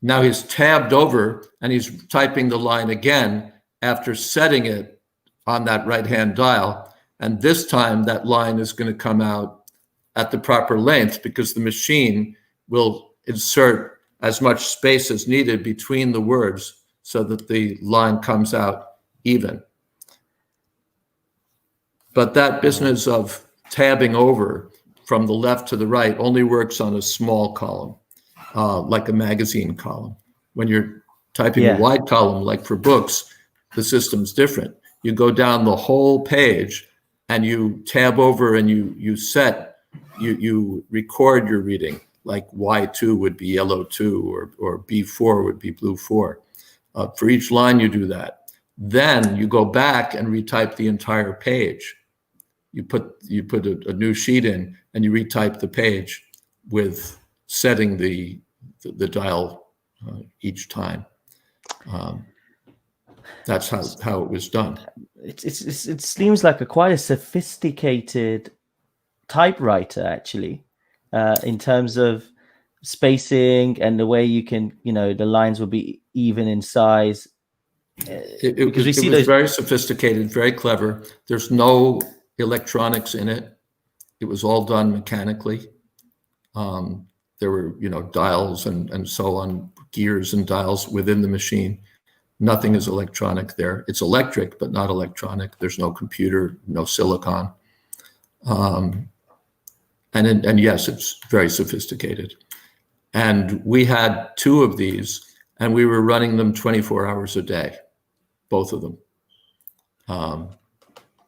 Now he's tabbed over, and he's typing the line again after setting it on that right-hand dial. And this time that line is going to come out at the proper length, because the machine will insert as much space as needed between the words so that the line comes out even. But that business of tabbing over from the left to the right only works on a small column, like a magazine column. When you're typing a wide column, like for books, the system's different. You go down the whole page and you tab over and you record your reading, like Y2 would be yellow 2 or B4 would be blue 4. For each line you do that. Then you go back and retype the entire page. You put a new sheet in and you retype the page with setting the dial each time. That's how it was done. It seems like quite a sophisticated typewriter, actually, in terms of spacing and the way you can, the lines will be even in size. It was very sophisticated, very clever. There's no electronics in it. It was all done mechanically. There were, dials and so on, gears and dials within the machine. Nothing is electronic there. It's electric, but not electronic. There's no computer, no silicon. And yes, it's very sophisticated. And we had 2 of these, and we were running them 24 hours a day, both of them.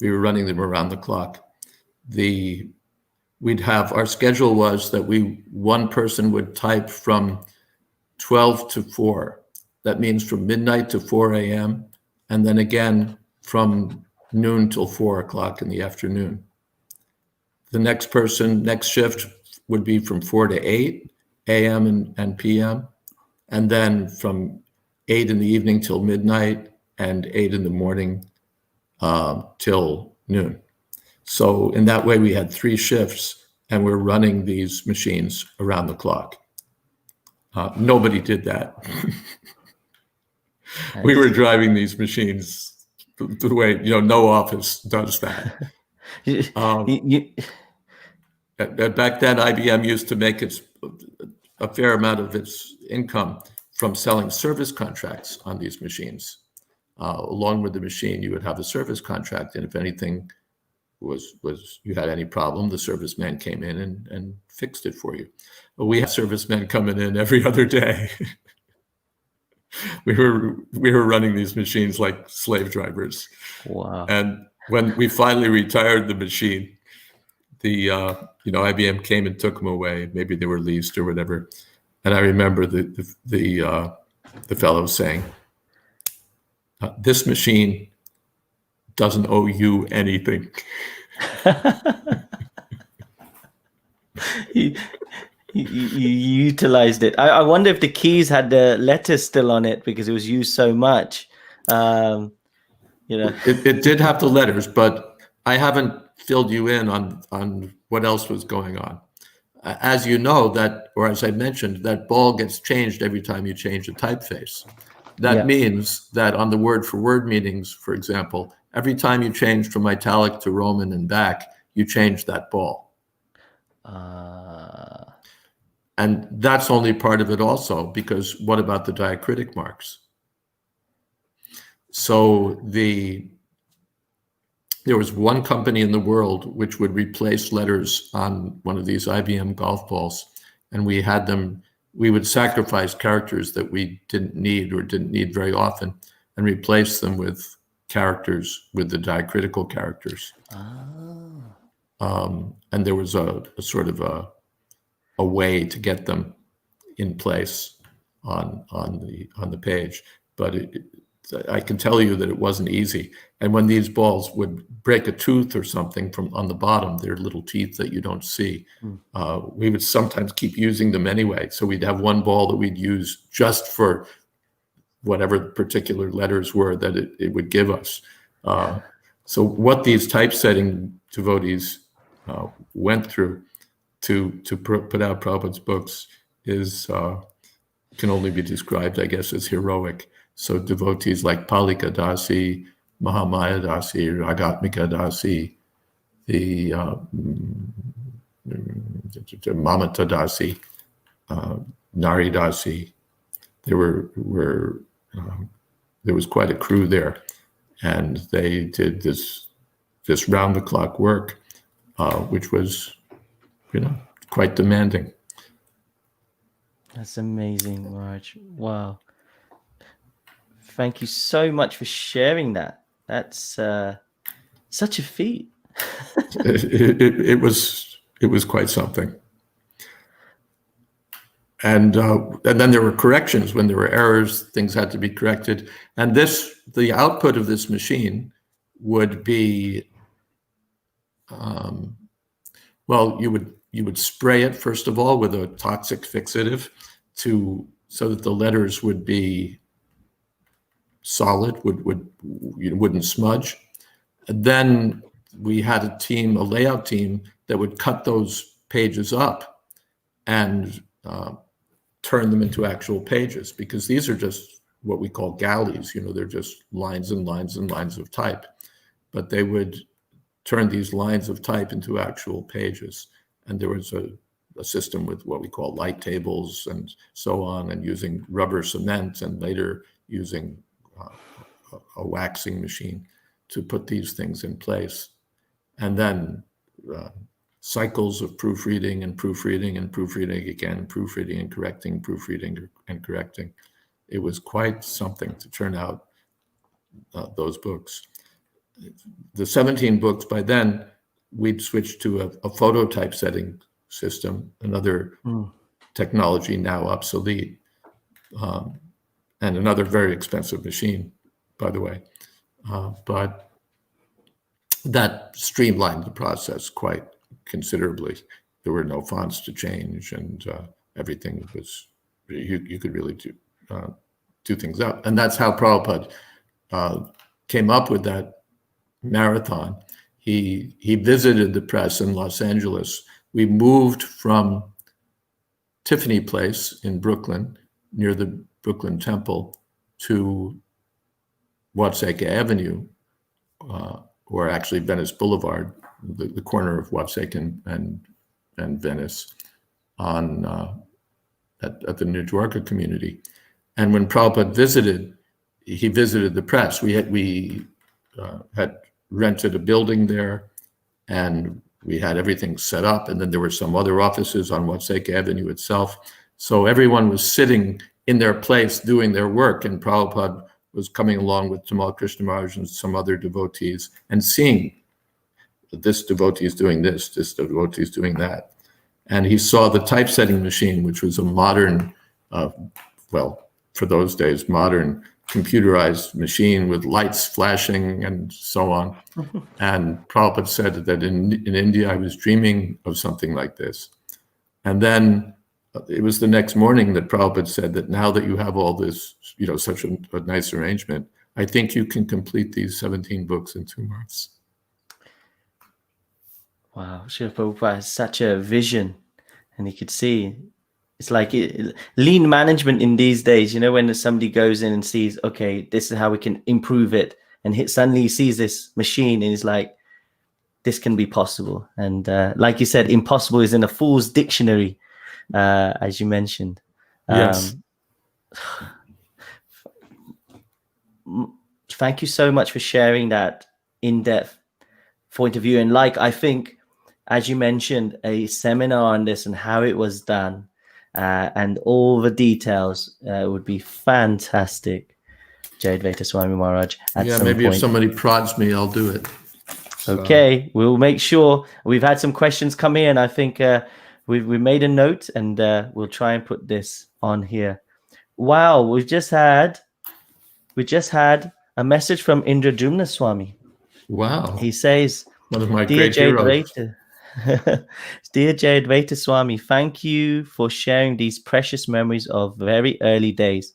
We were running them around the clock. Our schedule was that one person would type from 12 to 4. That means from midnight to 4 a.m. and then again from noon till 4 o'clock in the afternoon. The next shift would be from 4 to 8 a.m. and p.m. and then from 8 in the evening till midnight and 8 in the morning till noon. So in that way, we had 3 shifts, and we're running these machines around the clock. Nobody did that. We were driving these machines the way, no office does that. Back then, IBM used to make a fair amount of its income from selling service contracts on these machines. Along with the machine, you would have a service contract, and if anything you had any problem, the serviceman came in and fixed it for you. But we had servicemen coming in every other day. We were running these machines like slave drivers. Wow! And when we finally retired the machine, the IBM came and took them away. Maybe they were leased or whatever. And I remember the fellow saying, "This machine doesn't owe you anything." You utilized it. I wonder if the keys had the letters still on it because it was used so much. It did have the letters, but I haven't filled you in on what else was going on. As you know, that, or as I mentioned, that ball gets changed every time you change a typeface. That means that on the word-for-word meanings, for example, every time you change from italic to Roman and back, you change that ball. And that's only part of it also, because what about the diacritic marks? So there was one company in the world which would replace letters on one of these IBM golf balls, and we would sacrifice characters that we didn't need or didn't need very often and replace them with characters, with the diacritical characters. And there was a sort of a way to get them in place on the page, but I can tell you that it wasn't easy. And when these balls would break a tooth or something from on the bottom, they're little teeth that you don't see. We would sometimes keep using them anyway. So we'd have one ball that we'd use just for whatever the particular letters were that it would give us. So what these typesetting devotees went through to put out Prabhupada's books is can only be described, I guess, as heroic. So devotees like Palika Dasi, Mahamaya Dasi, Ragatmika Dasi, the Mamata Dasi, Nari Dasi, there was quite a crew there, and they did this round-the-clock work, which was, quite demanding. That's amazing, Raj. Wow. Thank you so much for sharing that. That's such a feat. It was quite something. And then there were corrections when there were errors. Things had to be corrected. And the output of this machine would be, well, you would spray it first of all with a toxic fixative so that the letters would be solid, wouldn't smudge. And then we had a layout team that would cut those pages up and turn them into actual pages, because these are just what we call galleys. They're just lines and lines and lines of type. But they would turn these lines of type into actual pages. And there was a system with what we call light tables and so on, and using rubber cement, and later using a waxing machine to put these things in place. And then cycles of proofreading and proofreading and proofreading again, proofreading and correcting, proofreading and correcting. It was quite something to turn out those books. The 17 books, by then, we'd switched to a photo typesetting system, another technology now obsolete, and another very expensive machine, by the way. But that streamlined the process quite considerably. There were no fonts to change, and everything was, you could really do things up. And that's how Prabhupada came up with that marathon. He visited the press in Los Angeles. We moved from Tiffany Place in Brooklyn, near the Brooklyn Temple, to Watseka Avenue, or actually Venice Boulevard, the corner of Watseka and Venice, at the New Dwarka community. And when Prabhupada visited, he visited the press. We had rented a building there, and we had everything set up. And then there were some other offices on Watseka Avenue itself. So everyone was sitting in their place doing their work, and Prabhupada was coming along with Tamal Krishna Maharaj and some other devotees and seeing this devotee is doing this devotee is doing that. And he saw the typesetting machine, which was a modern, well, for those days, modern computerized machine with lights flashing and so on. And Prabhupada said that in India, I was dreaming of something like this. And then it was the next morning that Prabhupada said that now that you have all this, such a nice arrangement, I think you can complete these 17 books in 2 months. Wow, Srila Prabhupada has such a vision, and you could see it's like lean management in these days. You know, when somebody goes in and sees, okay, this is how we can improve it, and suddenly he sees this machine, and he's like, this can be possible. And like you said, impossible is in a fool's dictionary, as you mentioned. Yes. Thank you so much for sharing that in-depth point of view. And like, I think, as you mentioned, a seminar on this and how it was done and all the details would be fantastic. Jayadvaita Swami Maharaj. Yeah, maybe if somebody prods me, I'll do it. So. Okay, we'll make sure. We've had some questions come in. I think we made a note, and we'll try and put this on here. Wow, we just had a message from Indrajumna Swami. Wow. He says, one of my great heroes. Dear Jayadvaita Swami, thank you for sharing these precious memories of very early days.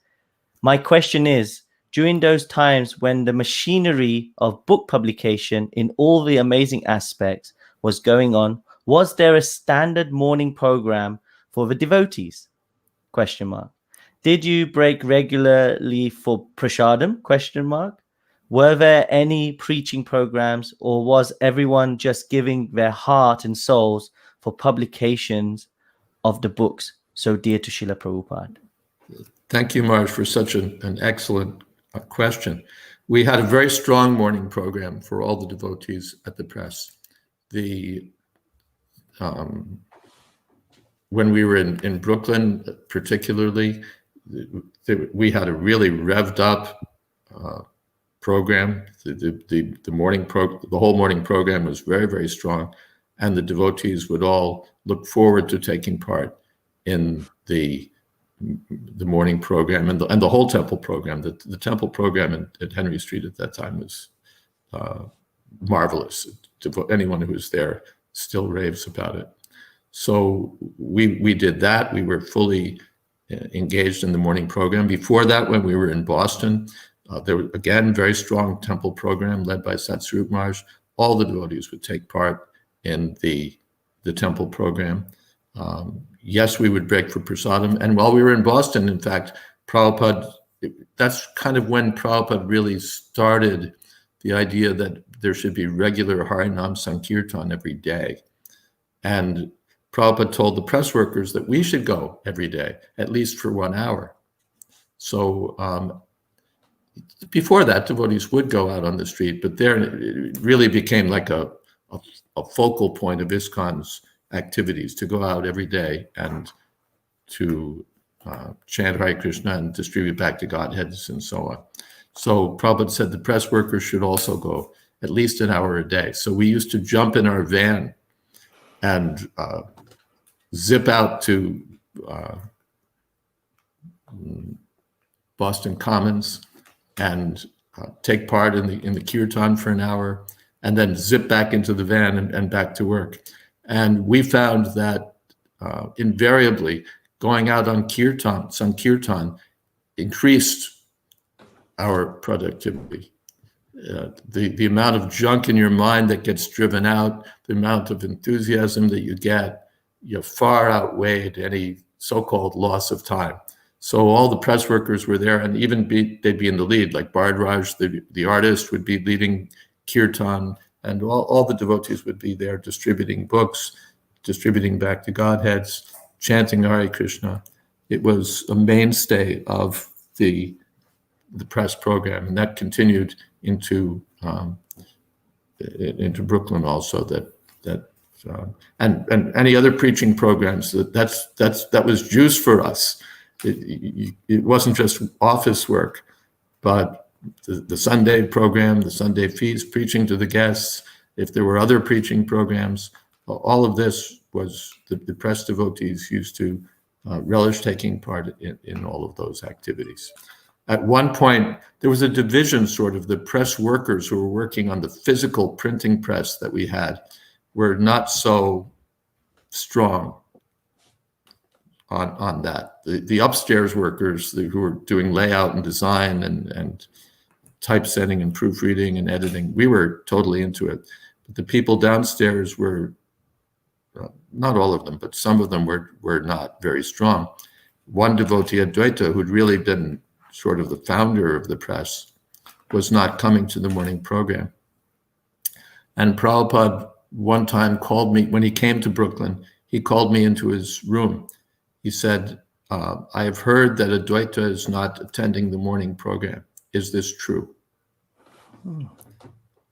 My question is, during those times when the machinery of book publication in all the amazing aspects was going on, was there a standard morning program for the devotees? ? Did you break regularly for prasadam? ? Were there any preaching programs, or was everyone just giving their heart and souls for publications of the books so dear to Srila Prabhupada? Thank you, Marge, for such an excellent question. We had a very strong morning program for all the devotees at the press. When we were in Brooklyn, particularly, we had a really revved up program. The whole morning program was very, very strong, and the devotees would all look forward to taking part in the morning program and the whole temple program. The temple program at Henry Street at that time was marvelous. Anyone who was there still raves about it. So we did that. We were fully engaged in the morning program. Before that, when we were in Boston, there was, again, very strong temple program led by Satsvarup Maharaj. All the devotees would take part in the temple program. Yes, we would break for prasadam. And while we were in Boston, in fact, Prabhupada, that's kind of when Prabhupada really started the idea that there should be regular Harinam Sankirtan every day. And Prabhupada told the press workers that we should go every day, at least for 1 hour. So before that, devotees would go out on the street, but there it really became like a focal point of ISKCON's activities, to go out every day and to chant Hare Krishna and distribute back to Godheads and so on. So Prabhupada said the press workers should also go at least an hour a day. So we used to jump in our van and zip out to Boston Commons and take part in the kirtan for an hour, and then zip back into the van and back to work. And we found that invariably going out on Sankirtan increased our productivity. The amount of junk in your mind that gets driven out, the amount of enthusiasm that you get, far outweighed any so-called loss of time. So all the press workers were there, and even they'd be in the lead, like Bardraj, the artist, would be leading kirtan, and all the devotees would be there distributing books, distributing back to Godheads, chanting Hare Krishna. It was a mainstay of the press program, and that continued into Brooklyn also. And any other preaching programs, that was juice for us. It wasn't just office work, but the Sunday program, the Sunday feast, preaching to the guests. If there were other preaching programs, all of this was the press devotees used to relish taking part in all of those activities. At one point, there was a division, sort of. The press workers who were working on the physical printing press that we had were not so strong on that. The upstairs workers who were doing layout and design and typesetting and proofreading and editing, we were totally into it. But the people downstairs were not all of them, but some of them were not very strong. One devotee, Advaita, who'd really been sort of the founder of the press, was not coming to the morning program. And Prabhupada one time called me, when he came to Brooklyn, he called me into his room. He said, I have heard that Advaita is not attending the morning program. Is this true?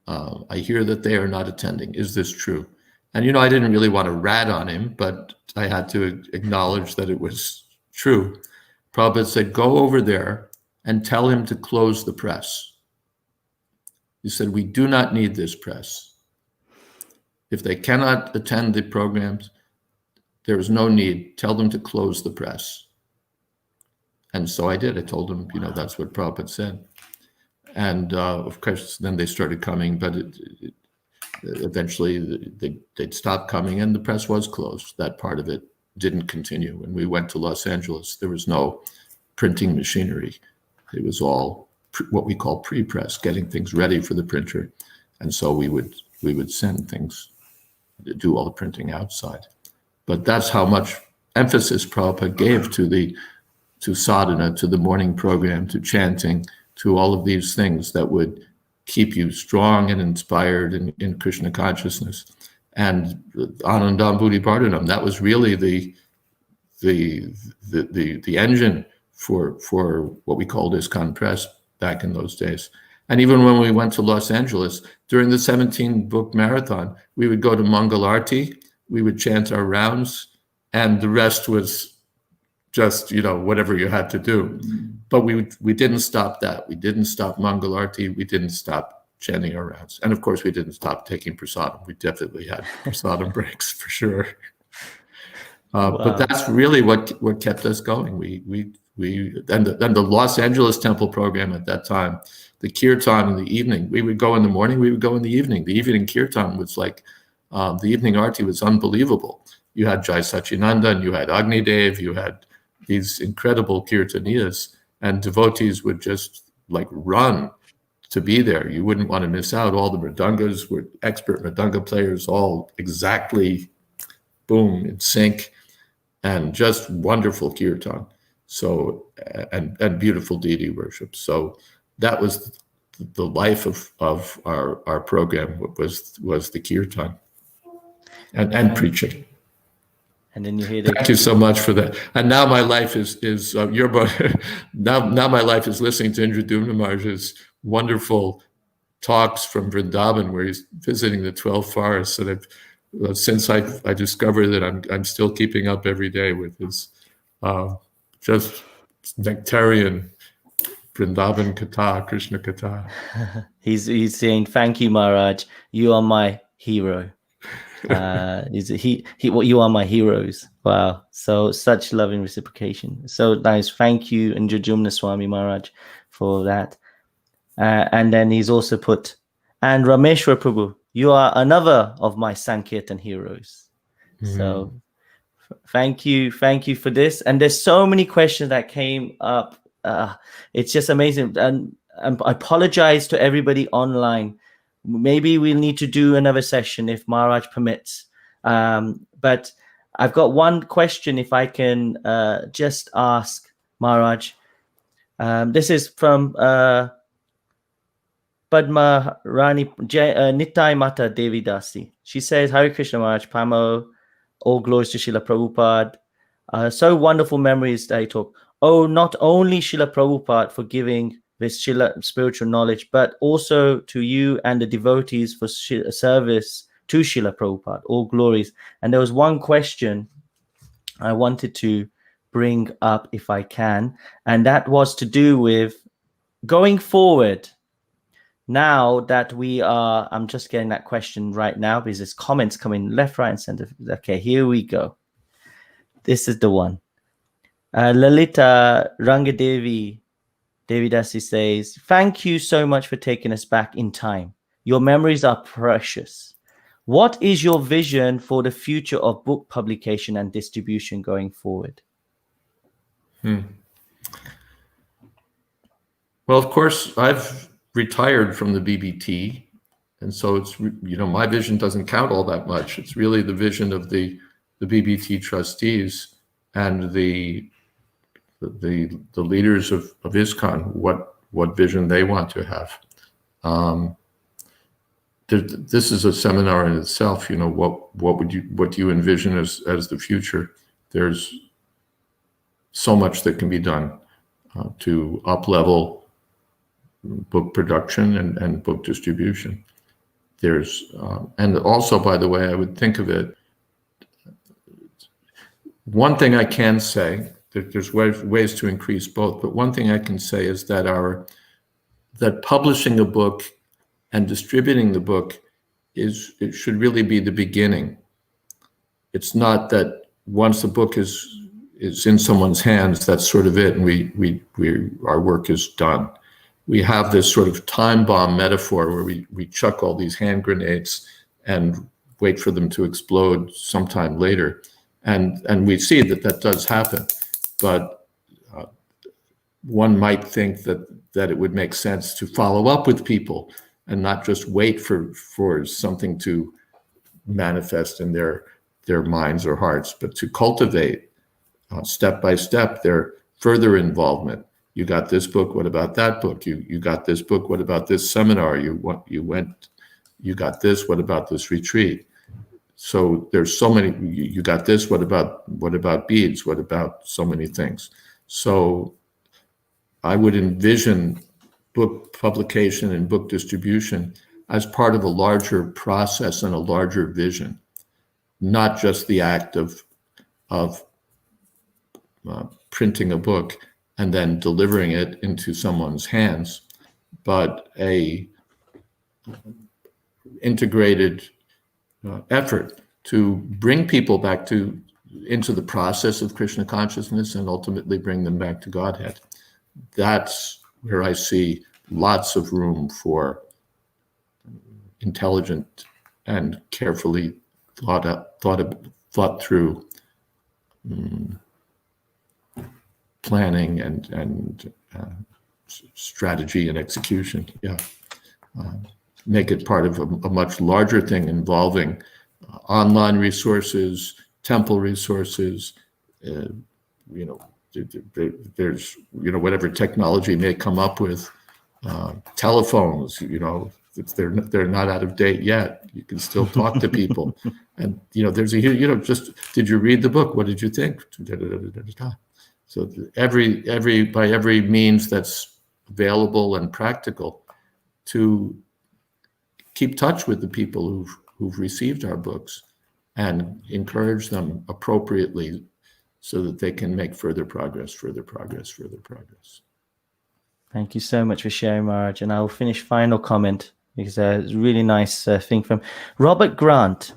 I hear that they are not attending. Is this true? And, I didn't really want to rat on him, but I had to acknowledge that it was true. Prabhupada said, go over there and tell him to close the press. He said, we do not need this press. If they cannot attend the programs, there is no need. Tell them to close the press. And so I did. I told them, that's what Prabhupada said. And of course, then they started coming, but eventually they'd stop coming and the press was closed. That part of it didn't continue. When we went to Los Angeles, there was no printing machinery. It was all what we call pre-press, getting things ready for the printer. And so we would send things, do all the printing outside. But that's how much emphasis Prabhupada gave to sadhana, to the morning program, to chanting, to all of these things that would keep you strong and inspired in Krishna consciousness. And Anandam Buddhivardhanam, that was really the engine for what we called ISKCON Press back in those days. And even when we went to Los Angeles, during the 17-book marathon, we would go to Mangalarti, we would chant our rounds, and the rest was just, whatever you had to do. But we didn't stop that. We didn't stop Mangalarti. We didn't stop chanting our rounds. And of course, we didn't stop taking prasadam. We definitely had prasadam breaks for sure. Wow. But that's really what kept us going. And the Los Angeles temple program at that time, the kirtan in the evening, we would go in the morning, we would go in the evening. The evening kirtan was like, the evening arti was unbelievable. You had Jai Sachinandan, you had Agni Dev, you had these incredible kirtaniyas, and devotees would just run to be there. You wouldn't want to miss out. All the mridangas were expert mridanga players, all exactly, boom, in sync, and just wonderful kirtan. So, and beautiful deity worship. So that was the life of our program, was the kirtan and preaching. And then you hear Thank you so much for that. And now my life is now my life is listening to Indradumna Maharaj's wonderful talks from Vrindavan, where he's visiting the 12 forests. And since I discovered that I'm still keeping up every day with his just nectarian Vrindavan Katha, Krishna Katha. He's saying, thank you, Maharaj. You are my hero. You are my heroes. Wow. So such loving reciprocation. So nice. Thank you, Indradumna Swami Maharaj, for that. And then he's also put, and Rameshwar Prabhu, you are another of my Sankirtan heroes. Mm-hmm. So thank you for this. And there's so many questions that came up. It's just amazing. And I apologize to everybody online. Maybe we'll need to do another session if Maharaj permits. But I've got one question, if I can just ask Maharaj. This is from Padma Rani Nitai Mata Devi Dasi. She says, Hare Krishna Maharaj, Pamo, all glories to Srila Prabhupada. So wonderful memories that he took. Oh, not only Srila Prabhupada for giving this spiritual knowledge, but also to you and the devotees for service to Srila Prabhupada. All glories. And there was one question I wanted to bring up, if I can, and that was to do with going forward. Now that we are, I'm just getting that question right now because there's comments coming left, right, and center. Okay, here we go. This is the one. Lalita Rangadevi Devidasi says, thank you so much for taking us back in time. Your memories are precious. What is your vision for the future of book publication and distribution going forward? Well, of course, I've retired from the BBT, And so it's, my vision doesn't count all that much. It's really the vision of the BBT trustees and the leaders of ISKCON, what vision they want to have. This is a seminar in itself. What do you envision as the future? There's so much that can be done to up-level book production and book distribution. There's and also, by the way, I would think of it. One thing I can say, there's ways to increase both, but one thing I can say is that that publishing a book and distributing the book it should really be the beginning. It's not that once the book is in someone's hands, that's sort of it, and our work is done. We have this sort of time bomb metaphor where we chuck all these hand grenades and wait for them to explode sometime later. And we see that does happen, but one might think that it would make sense to follow up with people and not just wait for something to manifest in their minds or hearts, but to cultivate step by step their further involvement. You got this book, what about that book? You got this book, what about this seminar? You got this, what about this retreat? So there's so many. You got this. What about beads? What about so many things? So I would envision book publication and book distribution as part of a larger process and a larger vision, not just the act of printing a book and then delivering it into someone's hands, but a integrated effort to bring people back into the process of Krishna consciousness and ultimately bring them back to Godhead. That's where I see lots of room for intelligent and carefully thought through planning and strategy and execution. Yeah. Make it part of a much larger thing involving online resources, temple resources, there's, whatever technology may come up with, telephones, if they're not out of date yet, you can still talk to people. And, there's just, did you read the book? What did you think? So by every means that's available and practical, to keep touch with the people who've received our books and encourage them appropriately so that they can make further progress. Thank you so much for sharing, Maharaj. And I will finish final comment because it's a really nice thing from Robert Grant.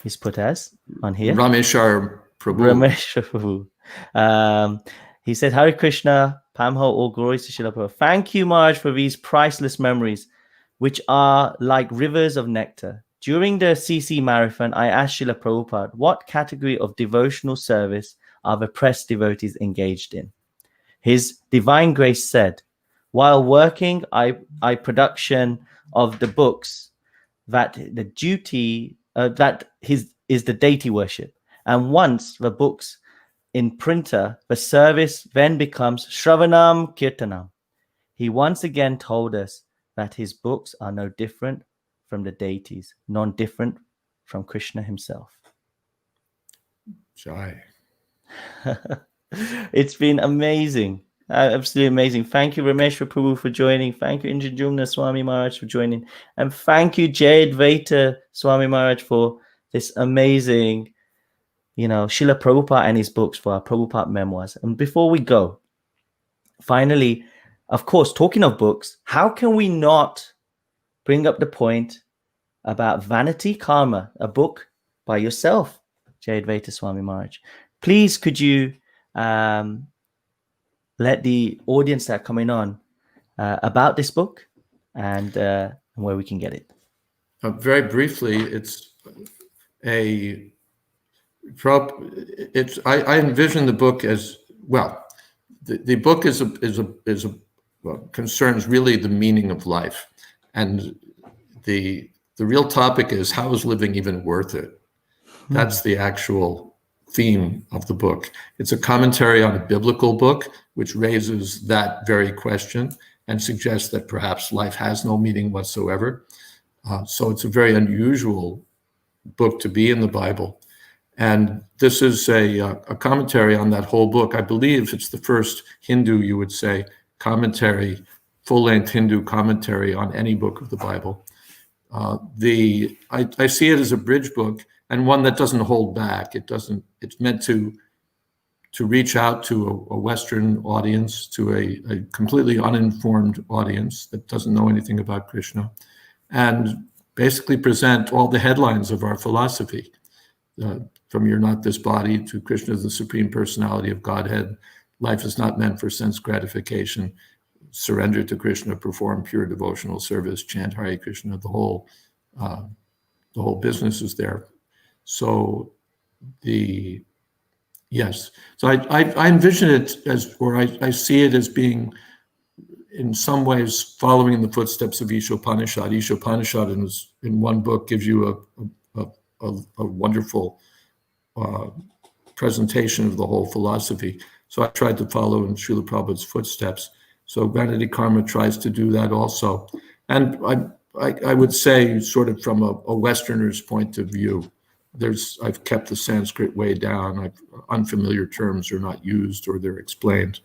He's put as on here. Rameshwar Prabhu. He said, Hare Krishna, Pamho, all glories to Srila Prabhupada. Thank you, Maharaj, for these priceless memories, which are like rivers of nectar. During the CC marathon, I asked Srila Prabhupada, what category of devotional service are the press devotees engaged in? His Divine Grace said, while working I production of the books, that the duty is the deity worship. And once the books in printer, the service then becomes Shravanam Kirtanam. He once again told us that his books are no different from the deities, non-different from Krishna himself. Jai. It's been amazing. Absolutely amazing. Thank you, Rameshwar Prabhu, for joining. Thank you, Jagannatha Swami Maharaj, for joining. And thank you, Jayadvaita Swami Maharaj, for this amazing, Srila Prabhupada and his books for our Prabhupada Memoirs. And before we go, finally, of course, talking of books, how can we not bring up the point about Vanity Karma, a book by yourself, Jayadvaita Swami Maharaj? Please, could you let the audience that are coming on about this book and where we can get it? Very briefly, I envision the book as well. The book concerns really the meaning of life, and the real topic is, how is living even worth it? That's the actual theme of the book. It's a commentary on a biblical book, which raises that very question and suggests that perhaps life has no meaning whatsoever. So it's a very unusual book to be in the Bible. And this is a commentary on that whole book. I believe it's the first Hindu, you would say, commentary, full-length Hindu commentary on any book of the Bible. I see it as a bridge book, and one that doesn't hold back. It's meant to reach out to a Western audience, to a completely uninformed audience that doesn't know anything about Krishna, and basically present all the headlines of our philosophy, from "You're not this body" to "Krishna is the Supreme Personality of Godhead," "Life is not meant for sense gratification," "Surrender to Krishna, perform pure devotional service," "Chant Hare Krishna." The whole business is there. So so I envision it as, or I see it as being, in some ways, following in the footsteps of Ishopanishad. Ishopanishad in one book gives you a wonderful presentation of the whole philosophy. So I tried to follow in Srila Prabhupada's footsteps. So Vanity Karma tries to do that also. And I would say, sort of from a Westerner's point of view, I've kept the Sanskrit way down. Unfamiliar terms are not used, or they're explained.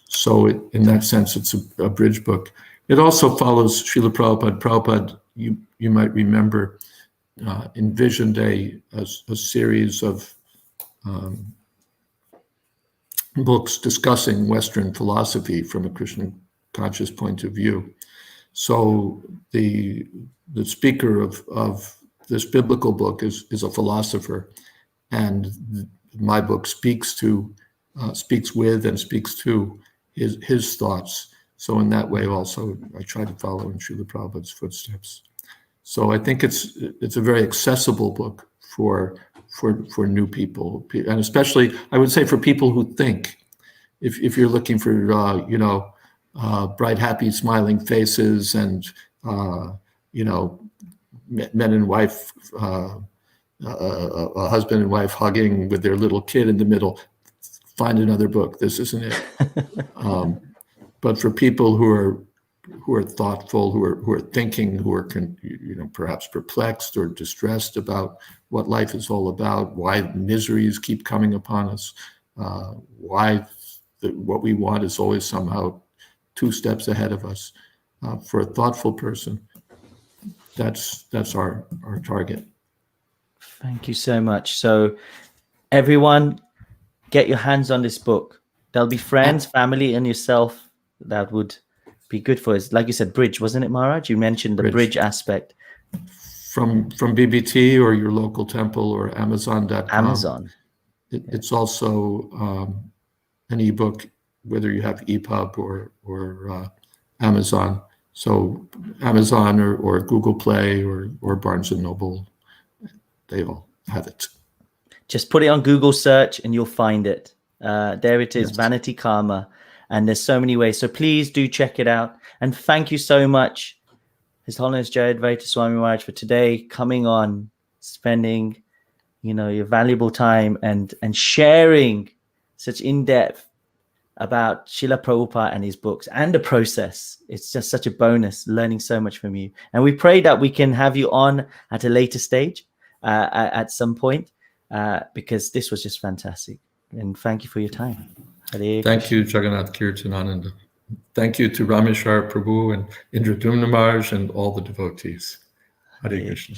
So in that sense, it's a bridge book. It also follows Srila Prabhupada. Prabhupada, you might remember, envisioned a series of books discussing Western philosophy from a Krishna conscious point of view. So the speaker of this biblical book is a philosopher, and my book speaks with and speaks to his thoughts. So in that way also, I try to follow in Srila Prabhupada's footsteps. So I think it's a very accessible book for new people, and especially, I would say, for people who think. If you're looking for bright, happy, smiling faces, and men and wife, a husband and wife hugging with their little kid in the middle, find another book. This isn't it. But for people who are thoughtful, who are thinking, who are perhaps perplexed or distressed about what life is all about, why miseries keep coming upon us, why what we want is always somehow 2 steps ahead of us. For a thoughtful person, that's our target. Thank you so much. So everyone, get your hands on this book. There'll be friends, family, and yourself that would be good for us. Like you said, bridge, wasn't it, Maharaj? You mentioned the bridge aspect. From BBT or your local temple or Amazon.com. Amazon. It's also an ebook, whether you have EPUB or Amazon. So Amazon or Google Play or Barnes & Noble, they all have it. Just put it on Google search and you'll find it. There it is, Yes. Vanity Karma. And there's so many ways. So please do check it out. And thank you so much, His Holiness Jayadvaita Swami Maharaj, for today, coming on, spending your valuable time and sharing such in-depth about Srila Prabhupada and his books and the process. It's just such a bonus, learning so much from you. And we pray that we can have you on at a later stage at some point, because this was just fantastic. And thank you for your time. Hare Thank you, Jagannatha Kirtanananda. Thank you to Rameshwar Prabhu and Indradumna Maharaj and all the devotees. Hare Krishna.